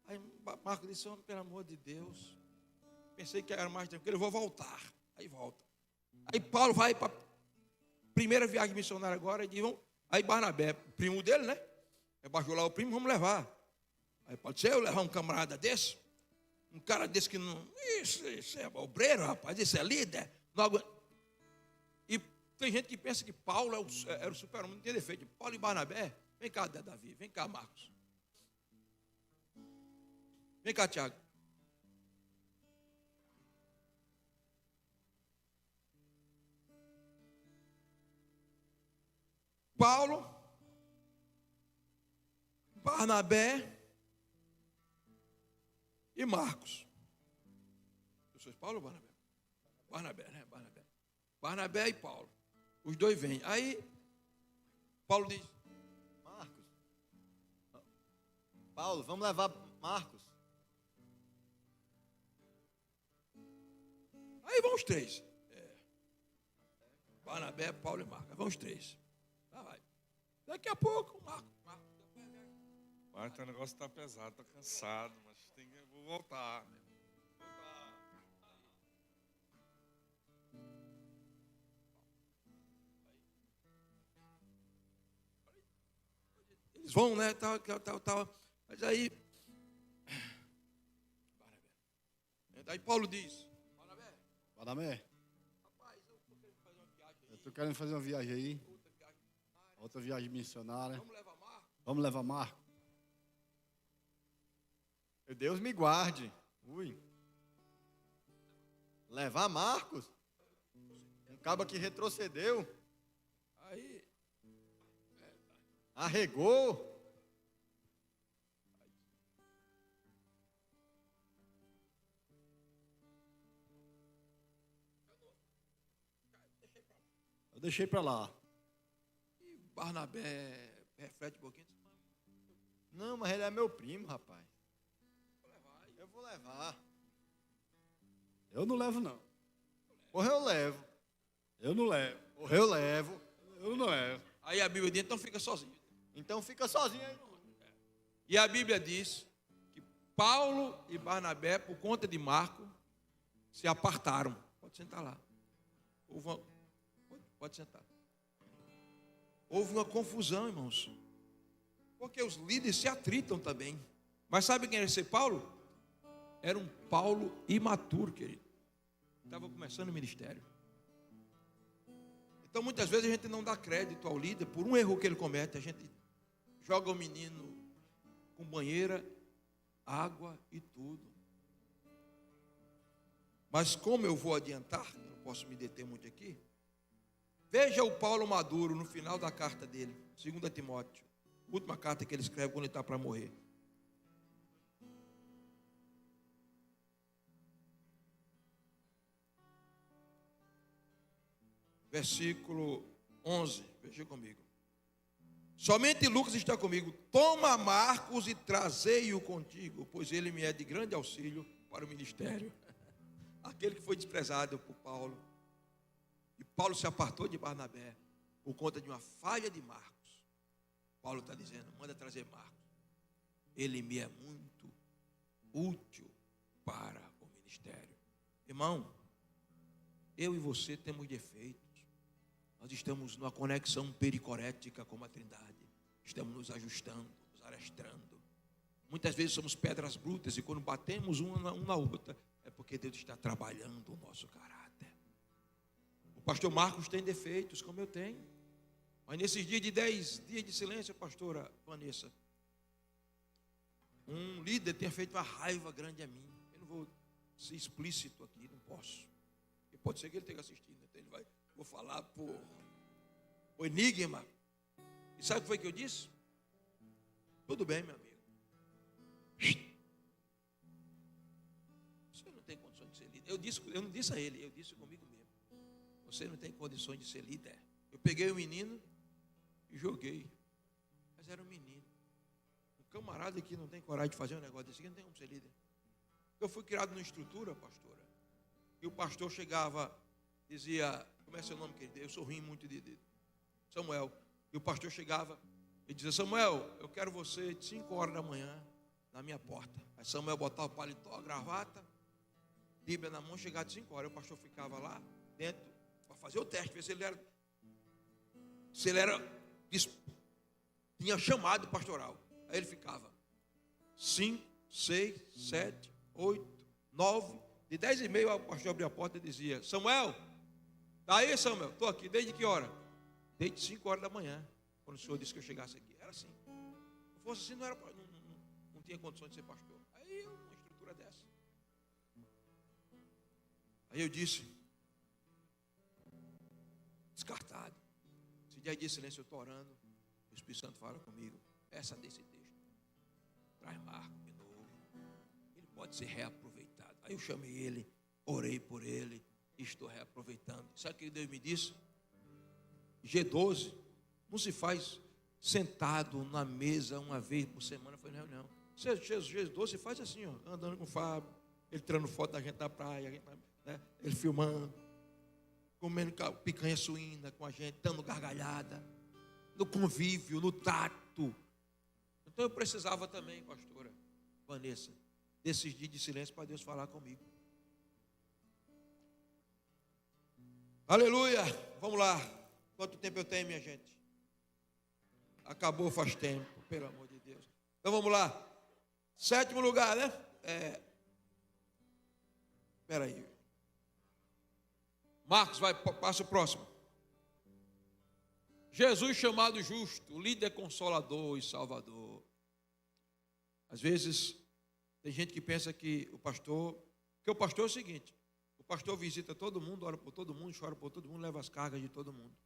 Aí Marcos disse: oh, pelo amor de Deus, pensei que era mais tranquilo, eu vou voltar. Aí volta. Aí Paulo vai para a primeira viagem missionária agora e diz: vamos. Aí Barnabé, primo dele, né? Baixou lá o primo, vamos levar. Aí pode ser eu levar um camarada desse? Um cara desse que não... Isso é obreiro, rapaz, isso é líder. Não aguenta. E tem gente que pensa que Paulo era o super-homem, não tem defeito. Paulo e Barnabé, vem cá, Davi, vem cá, Marcos. Vem cá, Tiago. Paulo, Barnabé e Marcos. Eu sou Paulo ou Barnabé? Barnabé, né? Barnabé e Paulo. Os dois vêm. Aí, Paulo diz: Marcos. Paulo, vamos levar Marcos. Aí vão os três. Barnabé, Paulo e Marcos. Vão os três. Tá, vai. Daqui a pouco, Marcos. Mas o negócio está pesado, está cansado, mas vou voltar. Eles vão, né? Tal. Mas aí. Aí Paulo diz: Barnabé, eu estou querendo fazer uma viagem aí. Outra viagem missionária. Vamos levar Marcos. Deus me guarde. Ui. Levar Marcos? Um cabo que retrocedeu. Aí. Arregou. Eu deixei para lá. E Barnabé reflete um pouquinho. Não, mas ele é meu primo, rapaz. Eu vou levar. Eu não levo, não. Porra, eu levo. Eu não levo. Porra, eu levo. Eu não levo. Aí a Bíblia diz: então fica sozinho. Então fica sozinho aí. E a Bíblia diz que Paulo e Barnabé, por conta de Marco, se apartaram. Pode sentar lá. Pode sentar. Houve uma confusão, irmãos. Porque os líderes se atritam também. Mas sabe quem era esse Paulo? Era um Paulo imaturo, querido. Estava começando o ministério. Então, muitas vezes a gente não dá crédito ao líder por um erro que ele comete. A gente joga o menino com banheira, água e tudo. Mas como eu vou adiantar, eu não posso me deter muito aqui. Veja o Paulo maduro no final da carta dele, 2 Timóteo. Última carta que ele escreve quando ele está para morrer. Versículo 11, veja comigo. Somente Lucas está comigo. Toma Marcos e trazei-o contigo, pois ele me é de grande auxílio para o ministério. Aquele que foi desprezado por Paulo. E Paulo se apartou de Barnabé por conta de uma falha de Marcos. Paulo está dizendo: manda trazer Marcos. Ele me é muito útil para o ministério. Irmão, eu e você temos defeitos. Nós estamos numa conexão pericorética com a Trindade. Estamos nos ajustando, nos arestrando. Muitas vezes somos pedras brutas e quando batemos uma na outra, é porque Deus está trabalhando o nosso caráter. O pastor Marcos tem defeitos, como eu tenho. Mas nesses dias de 10 dias de silêncio, pastora Vanessa, um líder tem feito uma raiva grande a mim. Eu não vou ser explícito aqui, não posso. E pode ser que ele esteja assistindo, então ele vai... Vou falar por enigma. E sabe o que foi que eu disse? Tudo bem, meu amigo. Você não tem condições de ser líder. Eu não disse a ele, eu disse comigo mesmo. Você não tem condições de ser líder. Eu peguei o menino e joguei. Mas era um menino. Um camarada que não tem coragem de fazer um negócio desse, que não tem como ser líder. Eu fui criado numa estrutura, pastora, e o pastor chegava, dizia, como é seu nome, querido? Eu sou ruim muito de Samuel. E o pastor chegava e dizia, Samuel, eu quero você de 5 horas da manhã na minha porta. Aí Samuel botava o paletó, a gravata, Bíblia na mão, chegava de 5 horas. O pastor ficava lá dentro para fazer o teste, ver se ele tinha chamado pastoral. Aí ele ficava 5, 6, 7, 8, 9, de 10h30 o pastor abria a porta e dizia, Samuel, tá aí, Samuel? Estou aqui, desde que hora? Desde 5 horas da manhã, quando o senhor disse que eu chegasse aqui. Era assim. Se fosse assim, não tinha condições de ser pastor. Aí uma estrutura dessa. Aí eu disse, descartado. Esse dia de silêncio eu estou orando, o Espírito Santo fala comigo, essa desse texto, traz Marco de novo, ele pode ser reaproveitado. Aí eu chamei ele, orei por ele, e estou reaproveitando. Sabe o que Deus me disse? G12 não se faz sentado na mesa uma vez por semana, foi na reunião. G12 se faz assim, ó, andando com o Fábio, ele tirando foto da gente na praia, né, ele filmando, comendo picanha suína com a gente, dando gargalhada, no convívio, no tato. Então eu precisava também, pastora Vanessa, desses dias de silêncio para Deus falar comigo. Aleluia, vamos lá. Quanto tempo eu tenho, minha gente? Acabou faz tempo, pelo amor de Deus. Então vamos lá. 7º lugar, né? Espera aí. Marcos, passa o próximo. Jesus chamado justo, líder consolador e salvador. Às vezes, tem gente que pensa que o pastor é o seguinte, o pastor visita todo mundo, ora por todo mundo, chora por todo mundo, leva as cargas de todo mundo.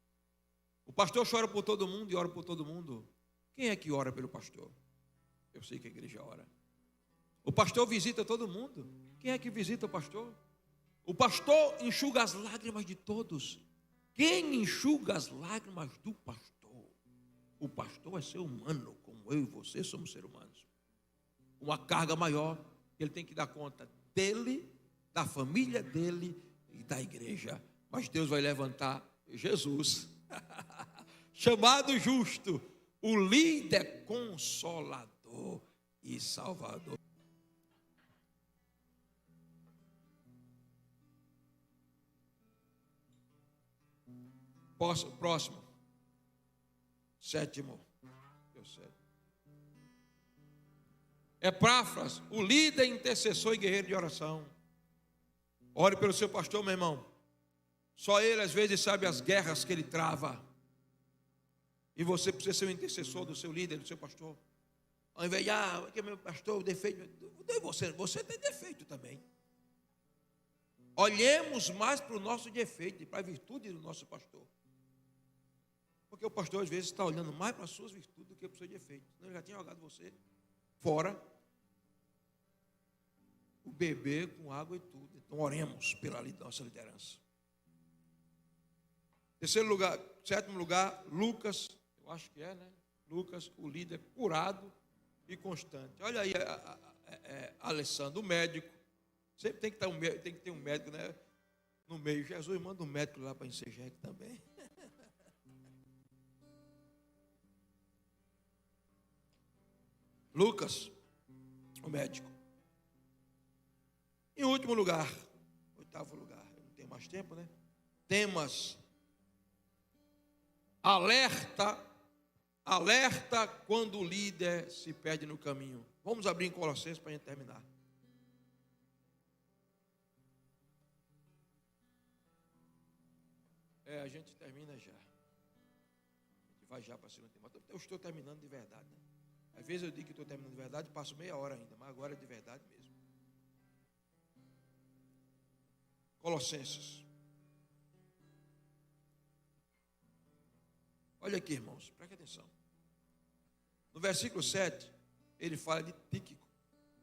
O pastor chora por todo mundo e ora por todo mundo. Quem é que ora pelo pastor? Eu sei que a igreja ora. O pastor visita todo mundo. Quem é que visita o pastor? O pastor enxuga as lágrimas de todos. Quem enxuga as lágrimas do pastor? O pastor é ser humano, como eu e você somos seres humanos. Uma carga maior, ele tem que dar conta dele, da família dele e da igreja. Mas Deus vai levantar Jesus, chamado justo, o líder consolador e salvador. Próximo. 7º. Epáfras, o líder, intercessor e guerreiro de oração. Ore pelo seu pastor, meu irmão. Só ele às vezes sabe as guerras que ele trava. E você precisa ser o intercessor do seu líder, do seu pastor. Ao invés de, que meu pastor, o defeito. Você tem defeito também. Olhemos mais para o nosso defeito e para a virtude do nosso pastor. Porque o pastor às vezes está olhando mais para as suas virtudes do que para o seu defeito. Senão ele já tinha jogado você fora, o bebê com água e tudo. Então oremos pela nossa liderança. 7º lugar, Lucas, eu acho que é, né? Lucas, o líder curado e constante. Olha aí, Alessandro, o médico. Sempre tem que ter um médico, né? No meio. Jesus manda um médico lá para Ensejec também. Lucas, o médico. Em último lugar, 8º lugar, eu não tenho mais tempo, né? Temas. Alerta quando o líder se perde no caminho. Vamos abrir em Colossenses para a gente terminar. A gente termina já. A gente vai já para a segunda tema. Eu estou terminando de verdade, né? Às vezes eu digo que estou terminando de verdade, passo meia hora ainda, mas agora é de verdade mesmo. Colossenses. Olha aqui, irmãos, preste atenção. No versículo 7, ele fala de Tíquico.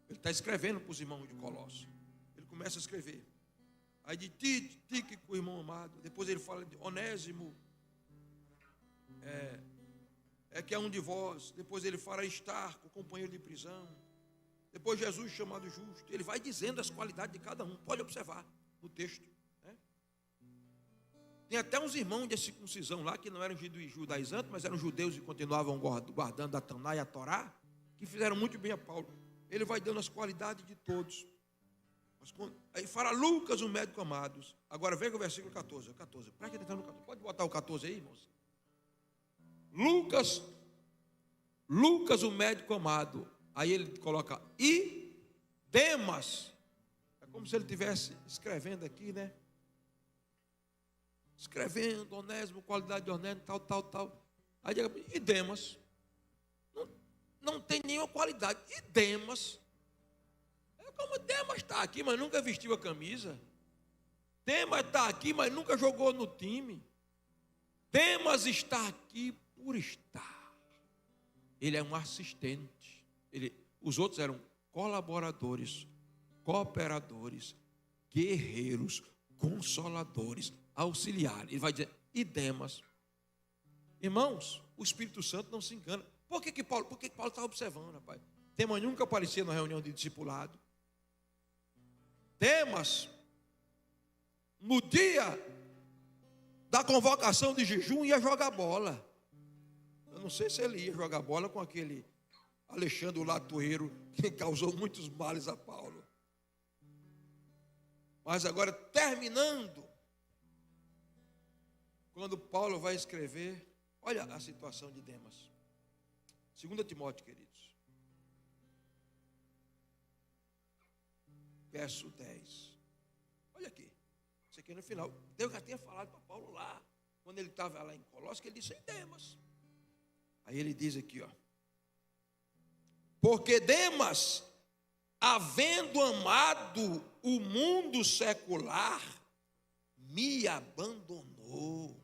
Ele está escrevendo para os irmãos de Colossos. Ele começa a escrever. Aí de Tíquico, irmão amado. Depois ele fala de Onésimo, é que é um de vós. Depois ele fará estar com o companheiro de prisão. Depois Jesus chamado justo. Ele vai dizendo as qualidades de cada um. Pode observar no texto. Né? Tem até uns irmãos de circuncisão lá, que não eram judaizantes, mas eram judeus e continuavam guardando a Taná e a Torá, que fizeram muito bem a Paulo. Ele vai dando as qualidades de todos. Aí fala Lucas, o médico amado. Agora veja o versículo 14. Preste atenção no 14. Pode botar o 14 aí, irmãos? Lucas, o médico amado. Aí ele coloca e Demas. É como se ele estivesse escrevendo aqui, né? Escrevendo, Onésimo, qualidade de Onésimo, tal. Aí diga, e Demas? Não tem nenhuma qualidade. E Demas? É como Demas está aqui, mas nunca vestiu a camisa. Demas está aqui, mas nunca jogou no time. Demas está aqui por estar. Ele é um assistente. Os outros eram colaboradores, cooperadores, guerreiros, consoladores, auxiliares. Ele vai dizer, e Demas. Irmãos, o Espírito Santo não se engana. Por que Paulo está observando, rapaz? Demas nunca aparecia na reunião de discipulado. Demas, no dia da convocação de jejum, ia jogar bola. Eu não sei se ele ia jogar bola com aquele Alexandre o Latoeiro, que causou muitos males a Paulo. Mas agora, terminando, quando Paulo vai escrever, olha a situação de Demas. 2 Timóteo, queridos. Verso 10. Olha aqui. Isso aqui no final. Deus já tinha falado para Paulo lá, quando ele estava lá em Colossos, que ele disse em Demas. Aí ele diz aqui, ó. Porque Demas, havendo amado o mundo secular, me abandonou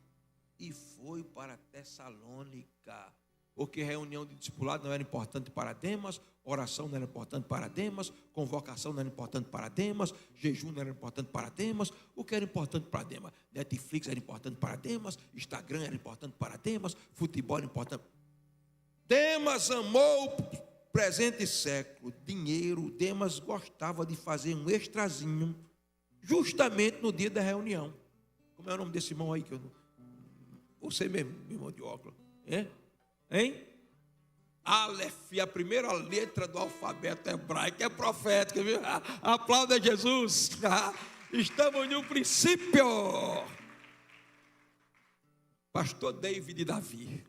e foi para Tessalônica. Porque reunião de discipulado não era importante para Demas, oração não era importante para Demas, convocação não era importante para Demas, jejum não era importante para Demas. O que era importante para Demas? Netflix era importante para Demas, Instagram era importante para Demas, futebol era importante. Demas amou o presente século, dinheiro. Demas gostava de fazer um extrazinho, justamente no dia da reunião. Como é o nome desse irmão aí? Que eu não... Você mesmo, meu irmão de óculos. Hein? Aleph, a primeira letra do alfabeto hebraico, é profética, viu? Aplauda Jesus. Estamos no princípio. Pastor David Davi.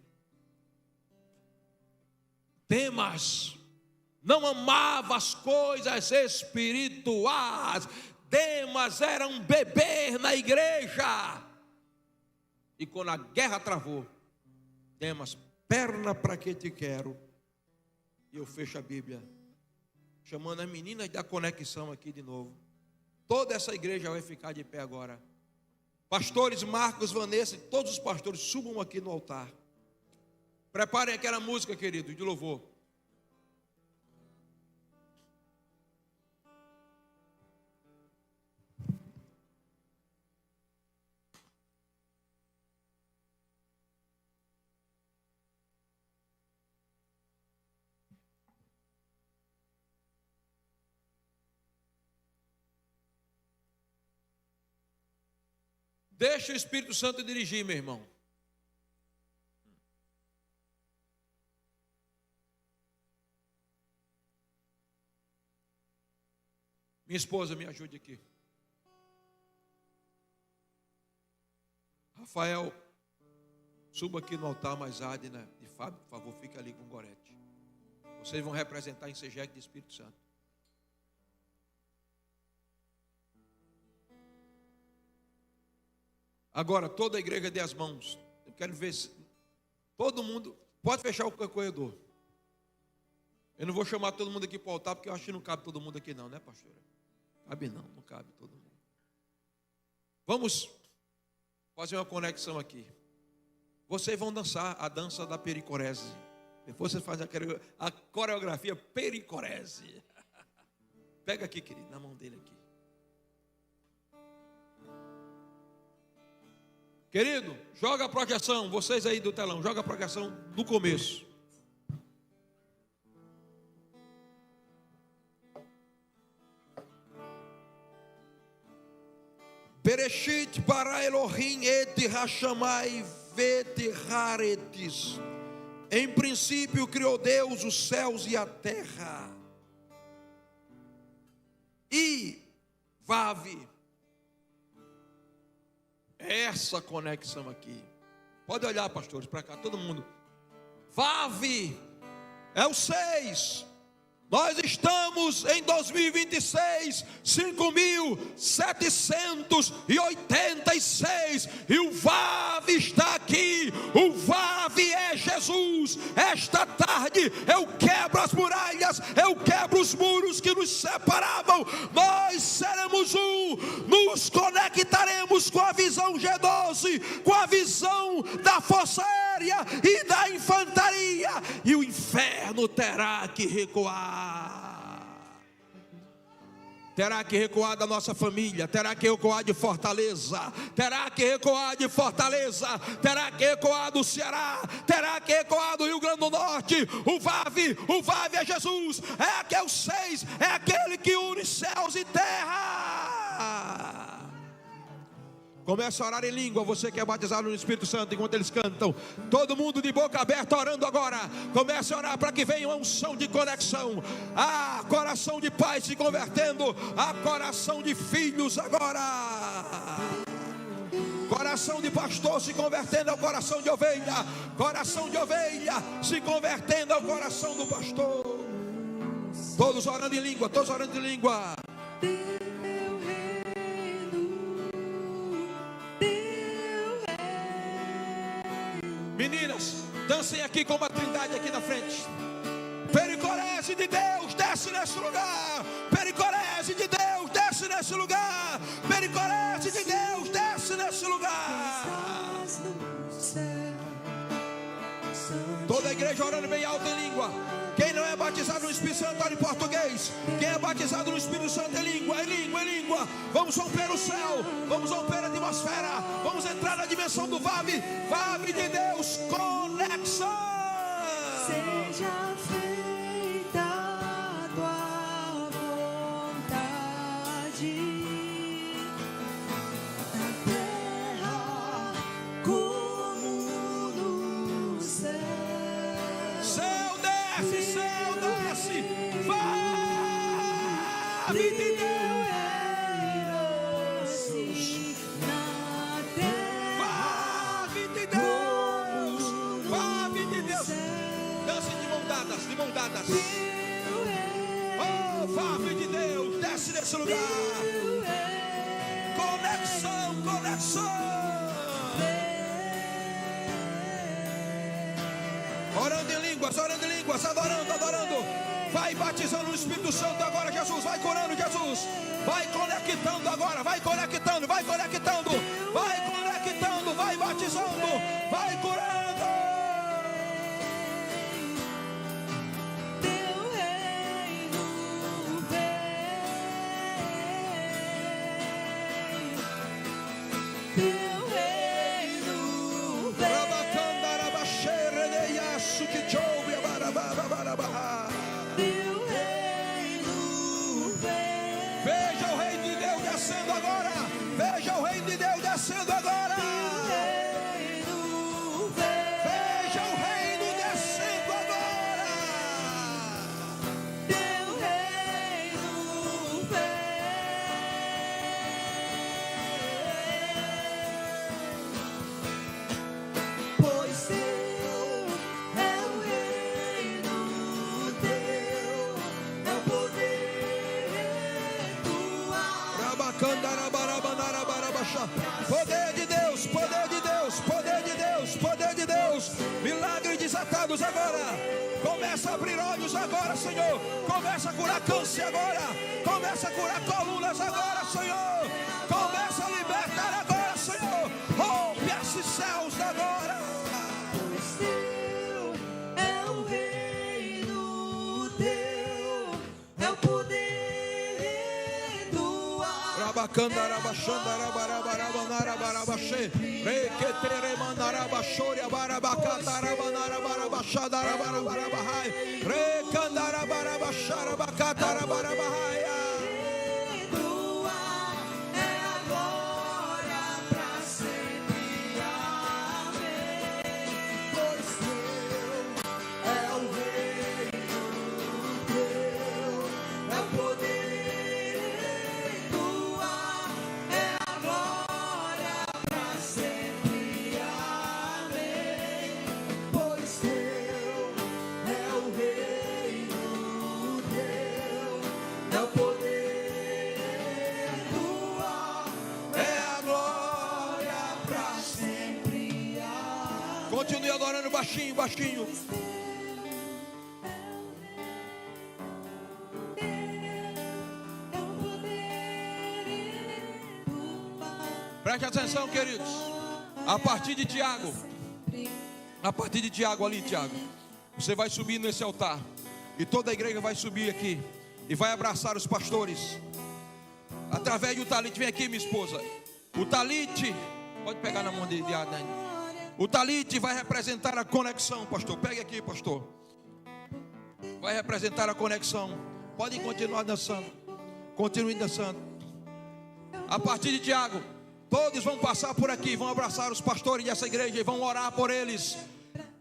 Demas não amava as coisas espirituais. Demas era um bebê na igreja. E quando a guerra travou, Demas, perna para que te quero. E eu fecho a Bíblia, chamando as meninas da conexão aqui de novo. Toda essa igreja vai ficar de pé agora. Pastores Marcos, Vanessa, todos os pastores subam aqui no altar. Preparem aquela música, querido, de louvor. Deixa o Espírito Santo dirigir, meu irmão. Minha esposa, me ajude aqui. Rafael, suba aqui no altar, mais Adna e Fábio, por favor, fique ali com o Gorete. Vocês vão representar em Segec de Espírito Santo. Agora, toda a igreja dê as mãos. Eu quero ver se todo mundo pode fechar o corredor. Eu não vou chamar todo mundo aqui para o altar, porque eu acho que não cabe todo mundo aqui não, né, pastora? Cabe não cabe todo mundo. Vamos fazer uma conexão aqui. Vocês vão dançar a dança da pericorese. Depois vocês fazem a coreografia pericorese. Pega aqui, querido, na mão dele aqui. Querido, joga a projeção, vocês aí do telão, joga a projeção do começo. Bereshit bara Elohim et hashamai vet haretis. Em princípio criou Deus os céus e a terra. E Vav. Essa conexão aqui. Pode olhar, pastores, para cá, todo mundo. Vav é o 6. Nós estamos em 2026, 5.786, e o Vav está aqui. O Vav é Jesus. Esta tarde eu quebro as muralhas, eu quebro os muros que nos separavam. Nós seremos um, nos conectaremos com a visão G12, com a visão da Força Aérea e da Infantaria, e o inferno terá que recuar. Terá que recuar da nossa família, terá que recuar de Fortaleza, terá que recuar de Fortaleza, terá que recuar do Ceará, terá que recuar do Rio Grande do Norte. O Vav é Jesus, é aquele 6, é aquele que une céus e terra. Comece a orar em língua, você que é batizado no Espírito Santo, enquanto eles cantam. Todo mundo de boca aberta orando agora. Comece a orar para que venha uma unção de conexão. Coração de pai se convertendo a coração de filhos agora. Coração de pastor se convertendo ao coração de ovelha. Coração de ovelha se convertendo ao coração do pastor. Todos orando em língua, todos orando em língua. Meninas, dancem aqui com uma trindade aqui na frente. Pericorese de Deus, desce nesse lugar. Pericorese de Deus, desce nesse lugar. Pericorese de Deus, desce nesse lugar. Toda a igreja orando bem alto em língua. Quem não é batizado no Espírito Santo, ora em português. Quem é batizado no Espírito Santo, em língua, em língua, em língua. Vamos romper o céu, vamos romper a atmosfera. Vamos entrar na dimensão do Vav. Vav de Deus, conexão. Seja feita a tua vontade, na terra como no céu. Céu desce, Vav de Deus. De mão dadas. Oh, Vav de Deus, desce nesse lugar. Conexão, conexão. Orando em línguas, adorando, adorando. Vai batizando no Espírito Santo agora, Jesus. Vai curando, Jesus. Vai conectando agora, vai conectando, vai conectando. Vai conectando, vai batizando, vai curando. Veja o reino de Deus descendo agora. Veja o reino de Deus descendo agora. Veja o reino descendo agora. Teu reino vem. Pois teu é o reino, teu é o poder, tua Poder de Deus, poder de Deus, poder de Deus, poder de Deus. Milagres desatados agora. Começa a abrir olhos agora, Senhor. Começa a curar câncer agora. Começa a curar colunas agora, Senhor. Começa a libertar agora, Senhor. Rompe esses céus agora. Pois teu é o reino, teu é o poder, tua Rebacandarabachandarabarabarabarabache. Requeteremandarabachoriabarabacatarabarabarabachadarabarabarabarabahai. Recandarabarabaxarabacatarabarabarabahai. Tua é a glória pra sempre. Amém. Pois teu é o reino, teu é o poder. Tua é a glória pra sempre. Amém. Pois teu é o reino, teu é o poder. Tua É a glória pra sempre. Continue adorando baixinho, baixinho. É o poder. Preste atenção, queridos. A partir de Tiago, ali, Tiago, você vai subir nesse altar e toda a igreja vai subir aqui e vai abraçar os pastores através do talite. Vem aqui, minha esposa. O talite, pode pegar na mão de Adane. O talite vai representar a conexão, pastor. Pegue aqui, pastor. Vai representar a conexão. Podem continuar dançando. Continue dançando. A partir de Tiago, todos vão passar por aqui, vão abraçar os pastores dessa igreja e vão orar por eles.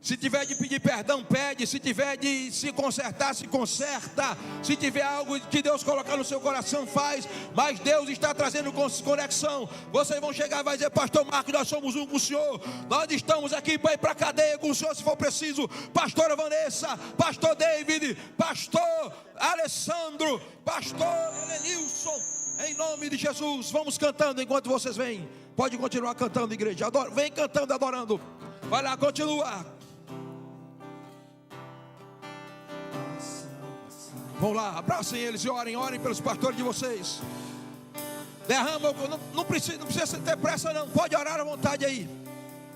Se tiver de pedir perdão, pede. Se tiver de se consertar, se conserta. Se tiver algo que Deus colocar no seu coração, faz. Mas Deus está trazendo conexão. Vocês vão chegar e vai dizer: pastor Marcos, nós somos um com o senhor. Nós estamos aqui para ir para a cadeia com o senhor se for preciso. Pastora Vanessa, pastor David, pastor Alessandro, pastor Elenilson. Em nome de Jesus, vamos cantando enquanto vocês vêm. Pode continuar cantando, igreja. Vem cantando, adorando. Vai lá, continua. Vão lá, abracem eles e orem pelos pastores de vocês. Derrama, não precisa ter pressa não. Pode orar à vontade aí.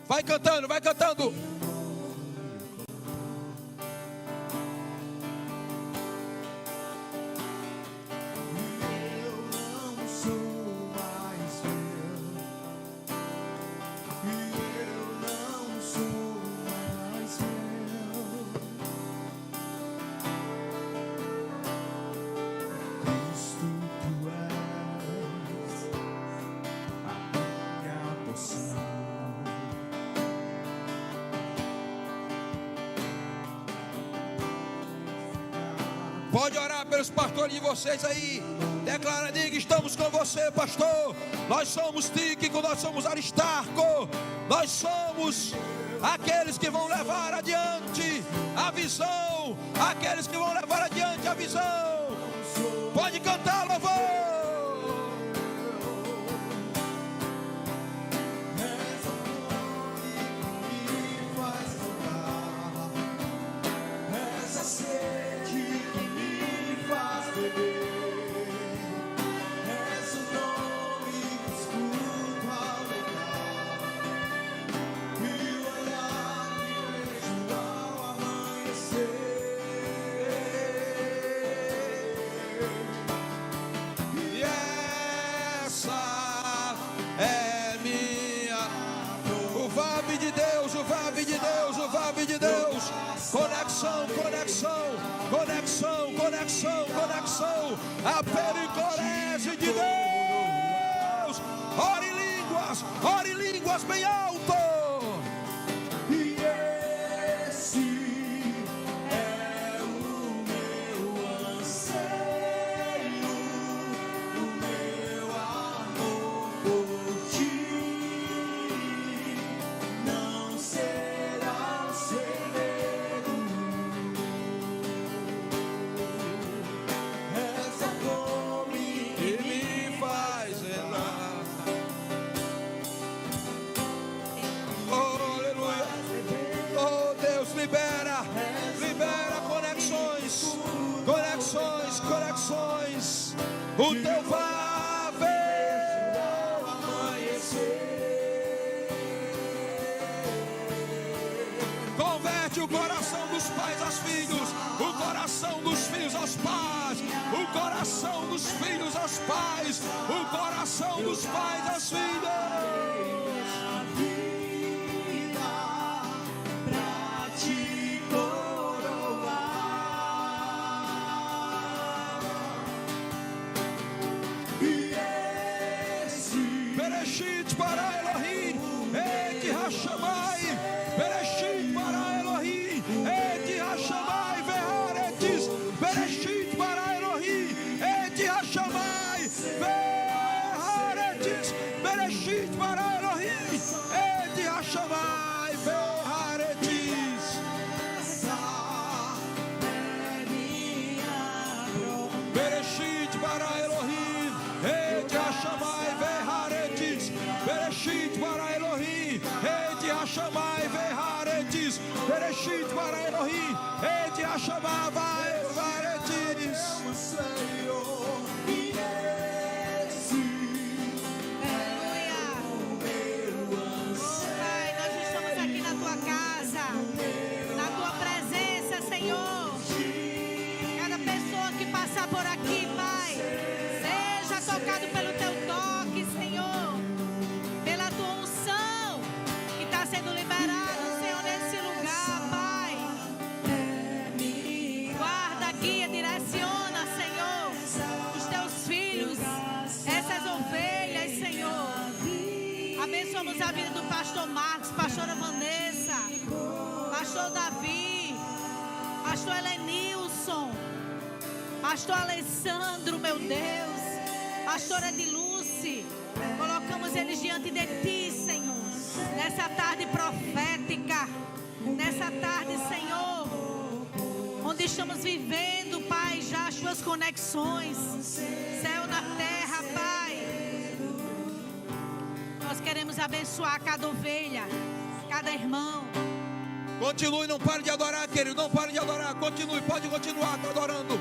Vai cantando, vai cantando. Pode orar pelos pastores de vocês aí. Declara, diga: estamos com você, pastor. Nós somos Tíquico, nós somos Aristarco. Nós somos aqueles que vão levar adiante a visão. Aqueles que vão levar adiante a visão. Pode cantar, louvor. Conexão, conexão, conexão, conexão, conexão. A pericorese de Deus. Ore em línguas bem alto. E esse é o meu anseio, o meu amor por ti. Não será segredo. Essa fome que me faz entrar. Oh, aleluia. Oh, Deus, libera conexões, conexões, conexões. O teu vai ver ao amanhecer. Converte o coração dos pais aos filhos, o coração dos filhos aos pais, o coração dos filhos aos pais, o coração dos pais aos filhos. Pra te coroar. E esse Bereshit para Elohim, Et Hashamai. Bereshit para Elohim, Et Hashamai Veharetis. Bereshit para Elohim, Et Hashamai Veharetis. Bereshit para Elohim, Et Hashamai Veharetis. Bereshit para Elohim, Et Hashamai Veharetis. Bereshit para Elohim, Et Hashamai Veharetis. Bereshit para Elohim, Et Hashamai Veharetis. Senhor, e esse Pai, nós estamos aqui na tua casa, na tua presença, Senhor. Cada pessoa que passar por aqui, Pai, seja tocado pelo teu toque, Senhor, pela tua unção que está sendo liberada, Senhor, nesse lugar, Pai. Guarda, guia, direciona, Senhor, os teus filhos, essas ovelhas, Senhor. Abençoamos a vida do pastor Marcos, pastora Vanessa, pastor Davi, pastor Helenilson, pastor Alessandro, meu Deus, pastora Edilúcia. Colocamos eles diante de ti, Senhor, nessa tarde profética, nessa tarde, Senhor, onde estamos vivendo, Pai, já as tuas conexões, céu na terra, Pai. Nós queremos abençoar cada ovelha, cada irmão. Continue, não pare de adorar, querido. Não pare de adorar. Continue, pode continuar adorando.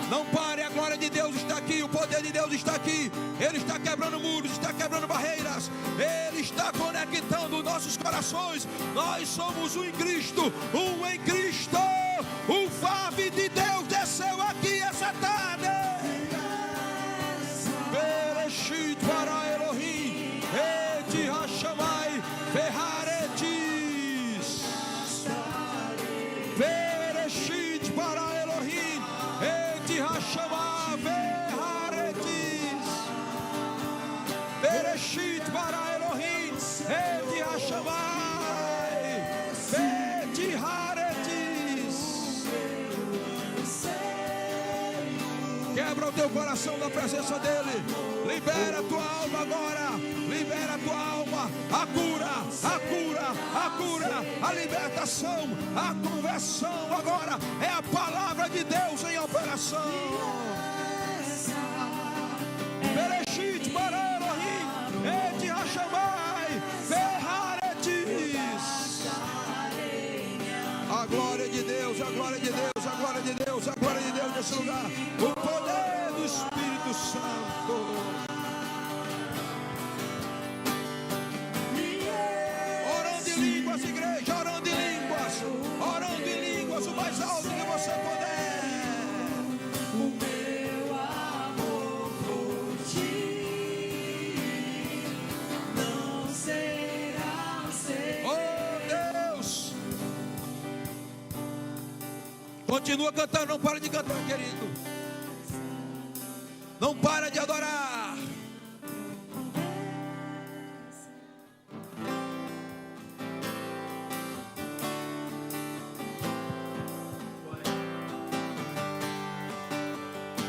Não pare, a glória de Deus está aqui, o poder de Deus está aqui. Ele está quebrando muros, está quebrando barreiras. Ele está conectando nossos corações. Nós somos um em Cristo, um em Cristo. O Fave de Deus desceu aqui essa tarde. Bereshit para Elohim, Et Hashamai Veharetis. Bereshit para Elohim, Et Hashamai Veharetis. Bereshit para Elohim, Et Hashamai Veharetis. Quebra o teu coração na presença dele. Libera a tua alma agora. Libera a tua alma. A cura, a cura, a cura, a libertação, a conversão agora é a palavra de Deus em operação. Bereshit para Elohim, Et Hashamai Veharetis. A glória de Deus, a glória de Deus, a glória de Deus, a glória de Deus nesse lugar. O poder do Espírito Santo. Orando em línguas, igreja, orando em línguas. Orando em línguas, o mais alto que você puder. o meu amor por ti não será sem. Oh Deus. Continua cantando, não para de cantar, querido. Não para de adorar.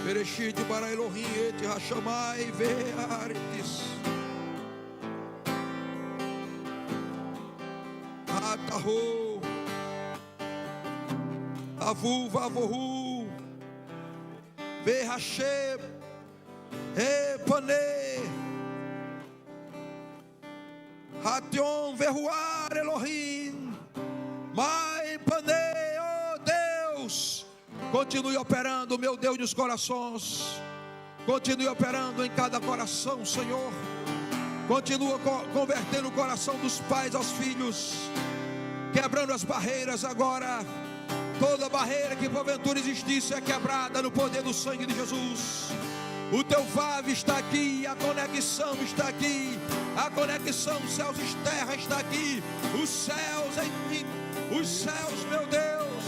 Bereshit para Elohim, Et Hashamai Veharetis. Atahu Avu Vavohu Vehashem Epane Hation Vehuar Elohim Mai Pane, oh Deus, continue operando, meu Deus, nos corações. Continue operando em cada coração, Senhor. Continua convertendo o coração dos pais aos filhos, quebrando as barreiras agora. Toda barreira que porventura existisse é quebrada no poder do sangue de Jesus. O teu VAV está aqui, a conexão está aqui, a conexão céus e terra está aqui, os céus, os céus, meu Deus,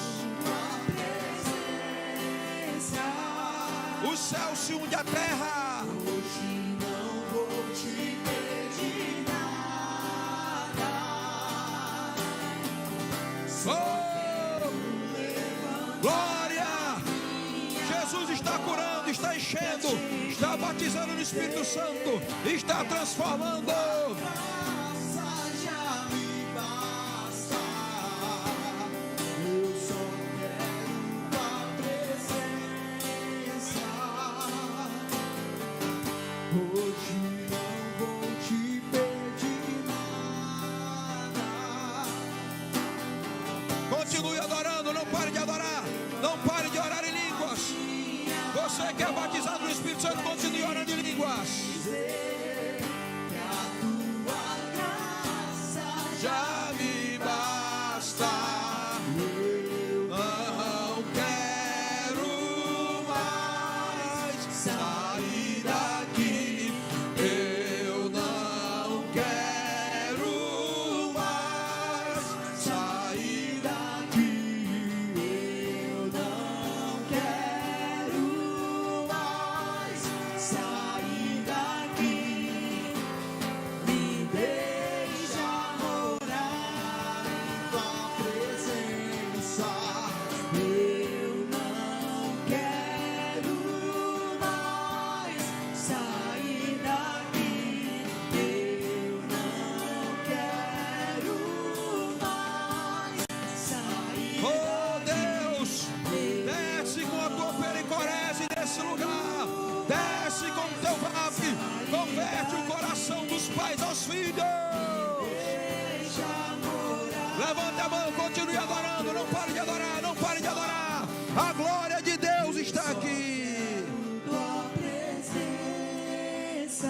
os céus se unem à terra. Hoje não vou te pedir nada. Oh, glória! Jesus está curando, está enchendo, está batizando no Espírito Santo, está transformando. Graça já me basta. Eu só quero tua presença. Hoje não vou te pedir nada. Continue adorando, não pare de adorar, não pare de orar em línguas. Você que é batizado no Espírito Santo, continue orando em línguas. Já me basta. Não quero mais sair daqui. Eu não quero mais sair daqui. Eu não quero mais sair daqui. Me deixa morar em tua presença. Eu não quero mais sair daqui. Eu não quero mais sair Oh Deus, desce com a tua pericorese nesse lugar, desce com o teu vape, converte o coração dos pais aos filhos. Levante a mão, continue adorando, não pare de adorar, não pare de adorar. A glória de Deus está aqui. tua presença.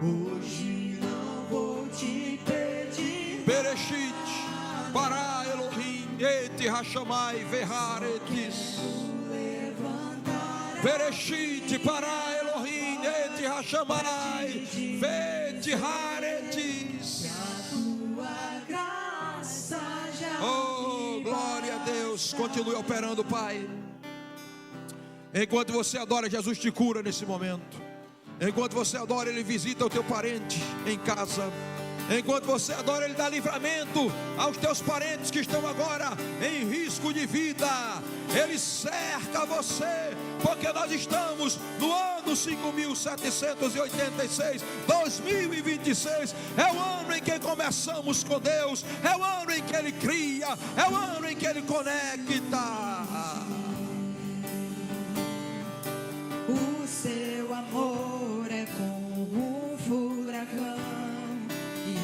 Hoje não vou te pedir Bereshit, para Elohim, et Hashamai, Veharetis. Bereshit, para Elohim, et Hashamai, Veharetis. tua graça já. Oh, glória a Deus. Continue operando, Pai. Enquanto você adora, Jesus te cura nesse momento. Enquanto você adora, Ele visita o teu parente em casa. Enquanto você adora, Ele dá livramento aos teus parentes que estão agora em risco de vida. Ele cerca você, porque nós estamos no ano 5786, 2026. É o ano em que começamos com Deus, é o ano em que Ele cria, é o ano em que Ele conecta. O seu amor é como um furacão e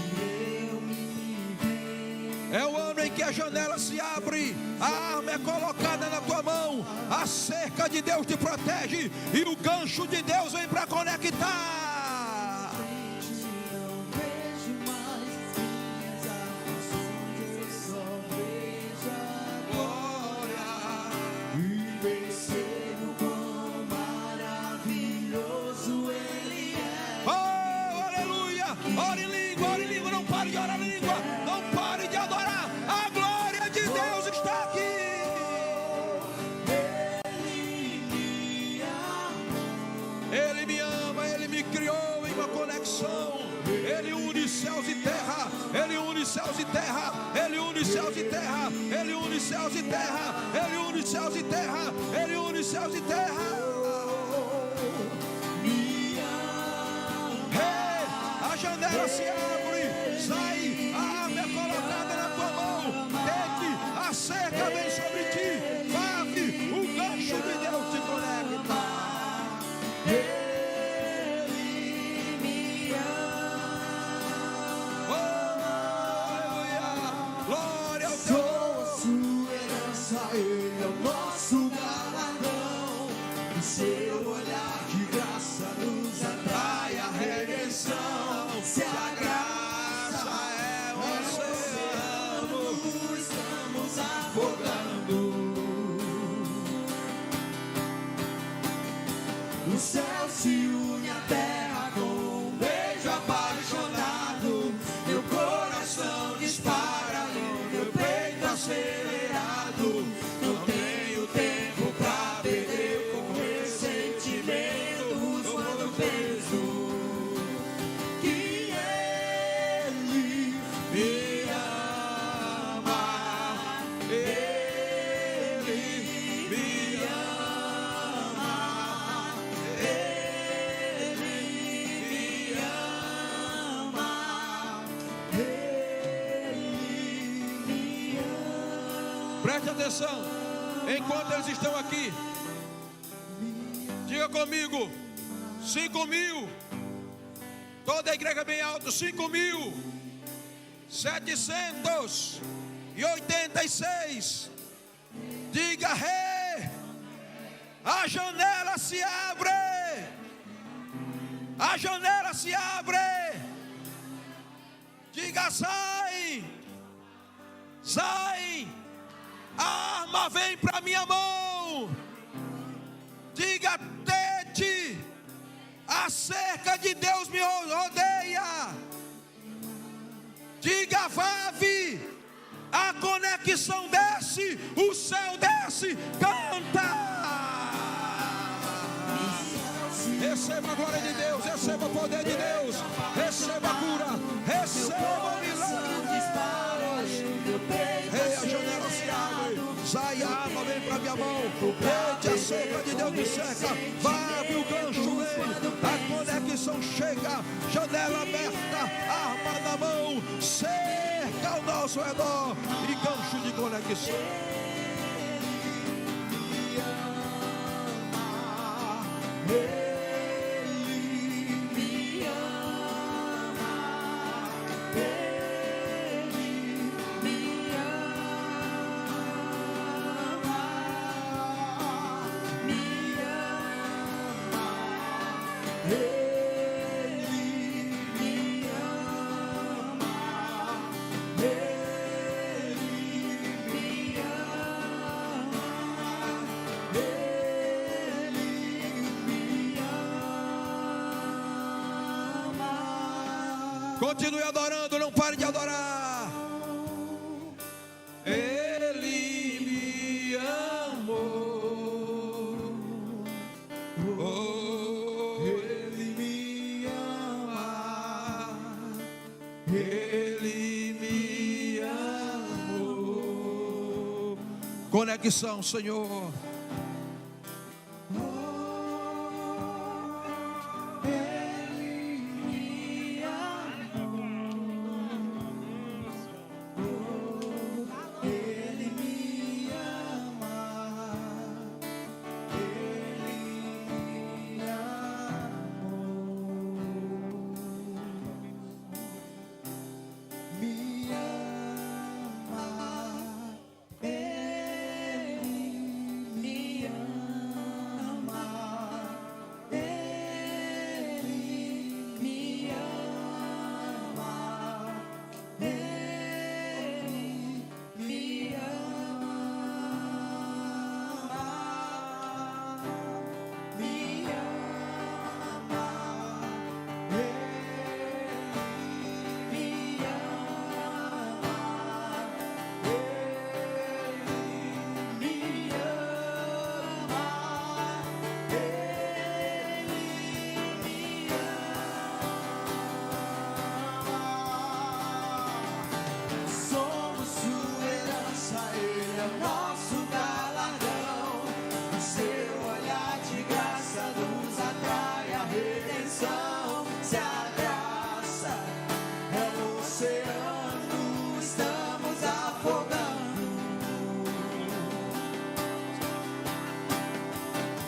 eu me vejo. É o ano em que a janela se abre, a arma é colocada na tua mão, a cerca de Deus te protege e o gancho de Deus vem para conectar. Não vejo mais minhas aflições, eu só vejo a glória e percebo quão maravilhoso Ele é. Oh, aleluia! Ore em língua, não pare de orar em língua, não pare de adorar. A glória de Deus está aqui. Ele me ama, Ele me criou em uma conexão. Ele une céus e terra, Ele une céus e terra, Ele une céus e terra, Ele une céus e terra, Ele une céus e terra, Ele une céus e terra. Hey, a janela se abre, sai, a arma é colocada na tua mão, tente, a cerca vem sobre ti, vave, o gancho de Deus te conecta. Oh, aleluia, glória ao teu nome. Sou a sua herança, Ele é o nosso galardão. O seu olhar de graça nos atrai à redenção. Se a graça é o oceano, estamos afogando. O céu se une à terra com um beijo apaixonado. Meu coração dispara no meu peito acelerado. Não tenho tempo pra perder com ressentimentos quando penso que Ele me ama. Ele me ama. Ele me ama. Ele me ama. Preste atenção. Enquanto eles estão aqui, diga comigo: 5.000. Toda a igreja bem alto: 5.786. Diga: rei, a janela se abre. A janela se abre. Diga: sai, sai. A arma vem para minha mão. Diga: Tete, a cerca de Deus me rodeia. Diga: Vave, a conexão desce, o céu desce, canta. Receba a glória de Deus, receba o poder de Deus, receba a cura, receba o milagre. Ei, a janela se abre, sai a arma, vem pra minha mão. Tete, a cerca de Deus me cerca, vave o gancho, vem, a conexão chega, janela aberta, arma na mão, cerca ao nosso redor e gancho de conexão. Continue adorando, não pare de adorar. Ele me amou. Oh, Ele me ama. Ele me amou. Conexão, Senhor.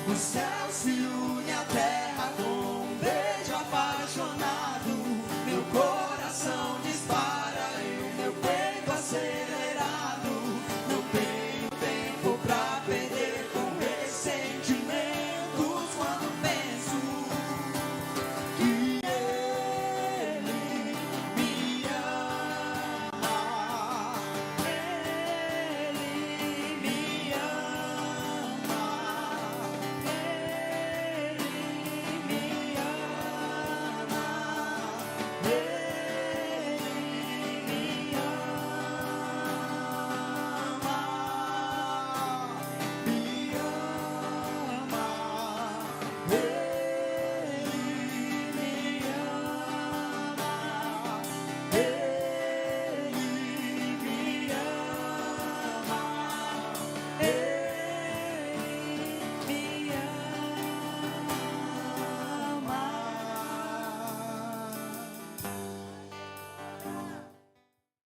O céu se une à terra com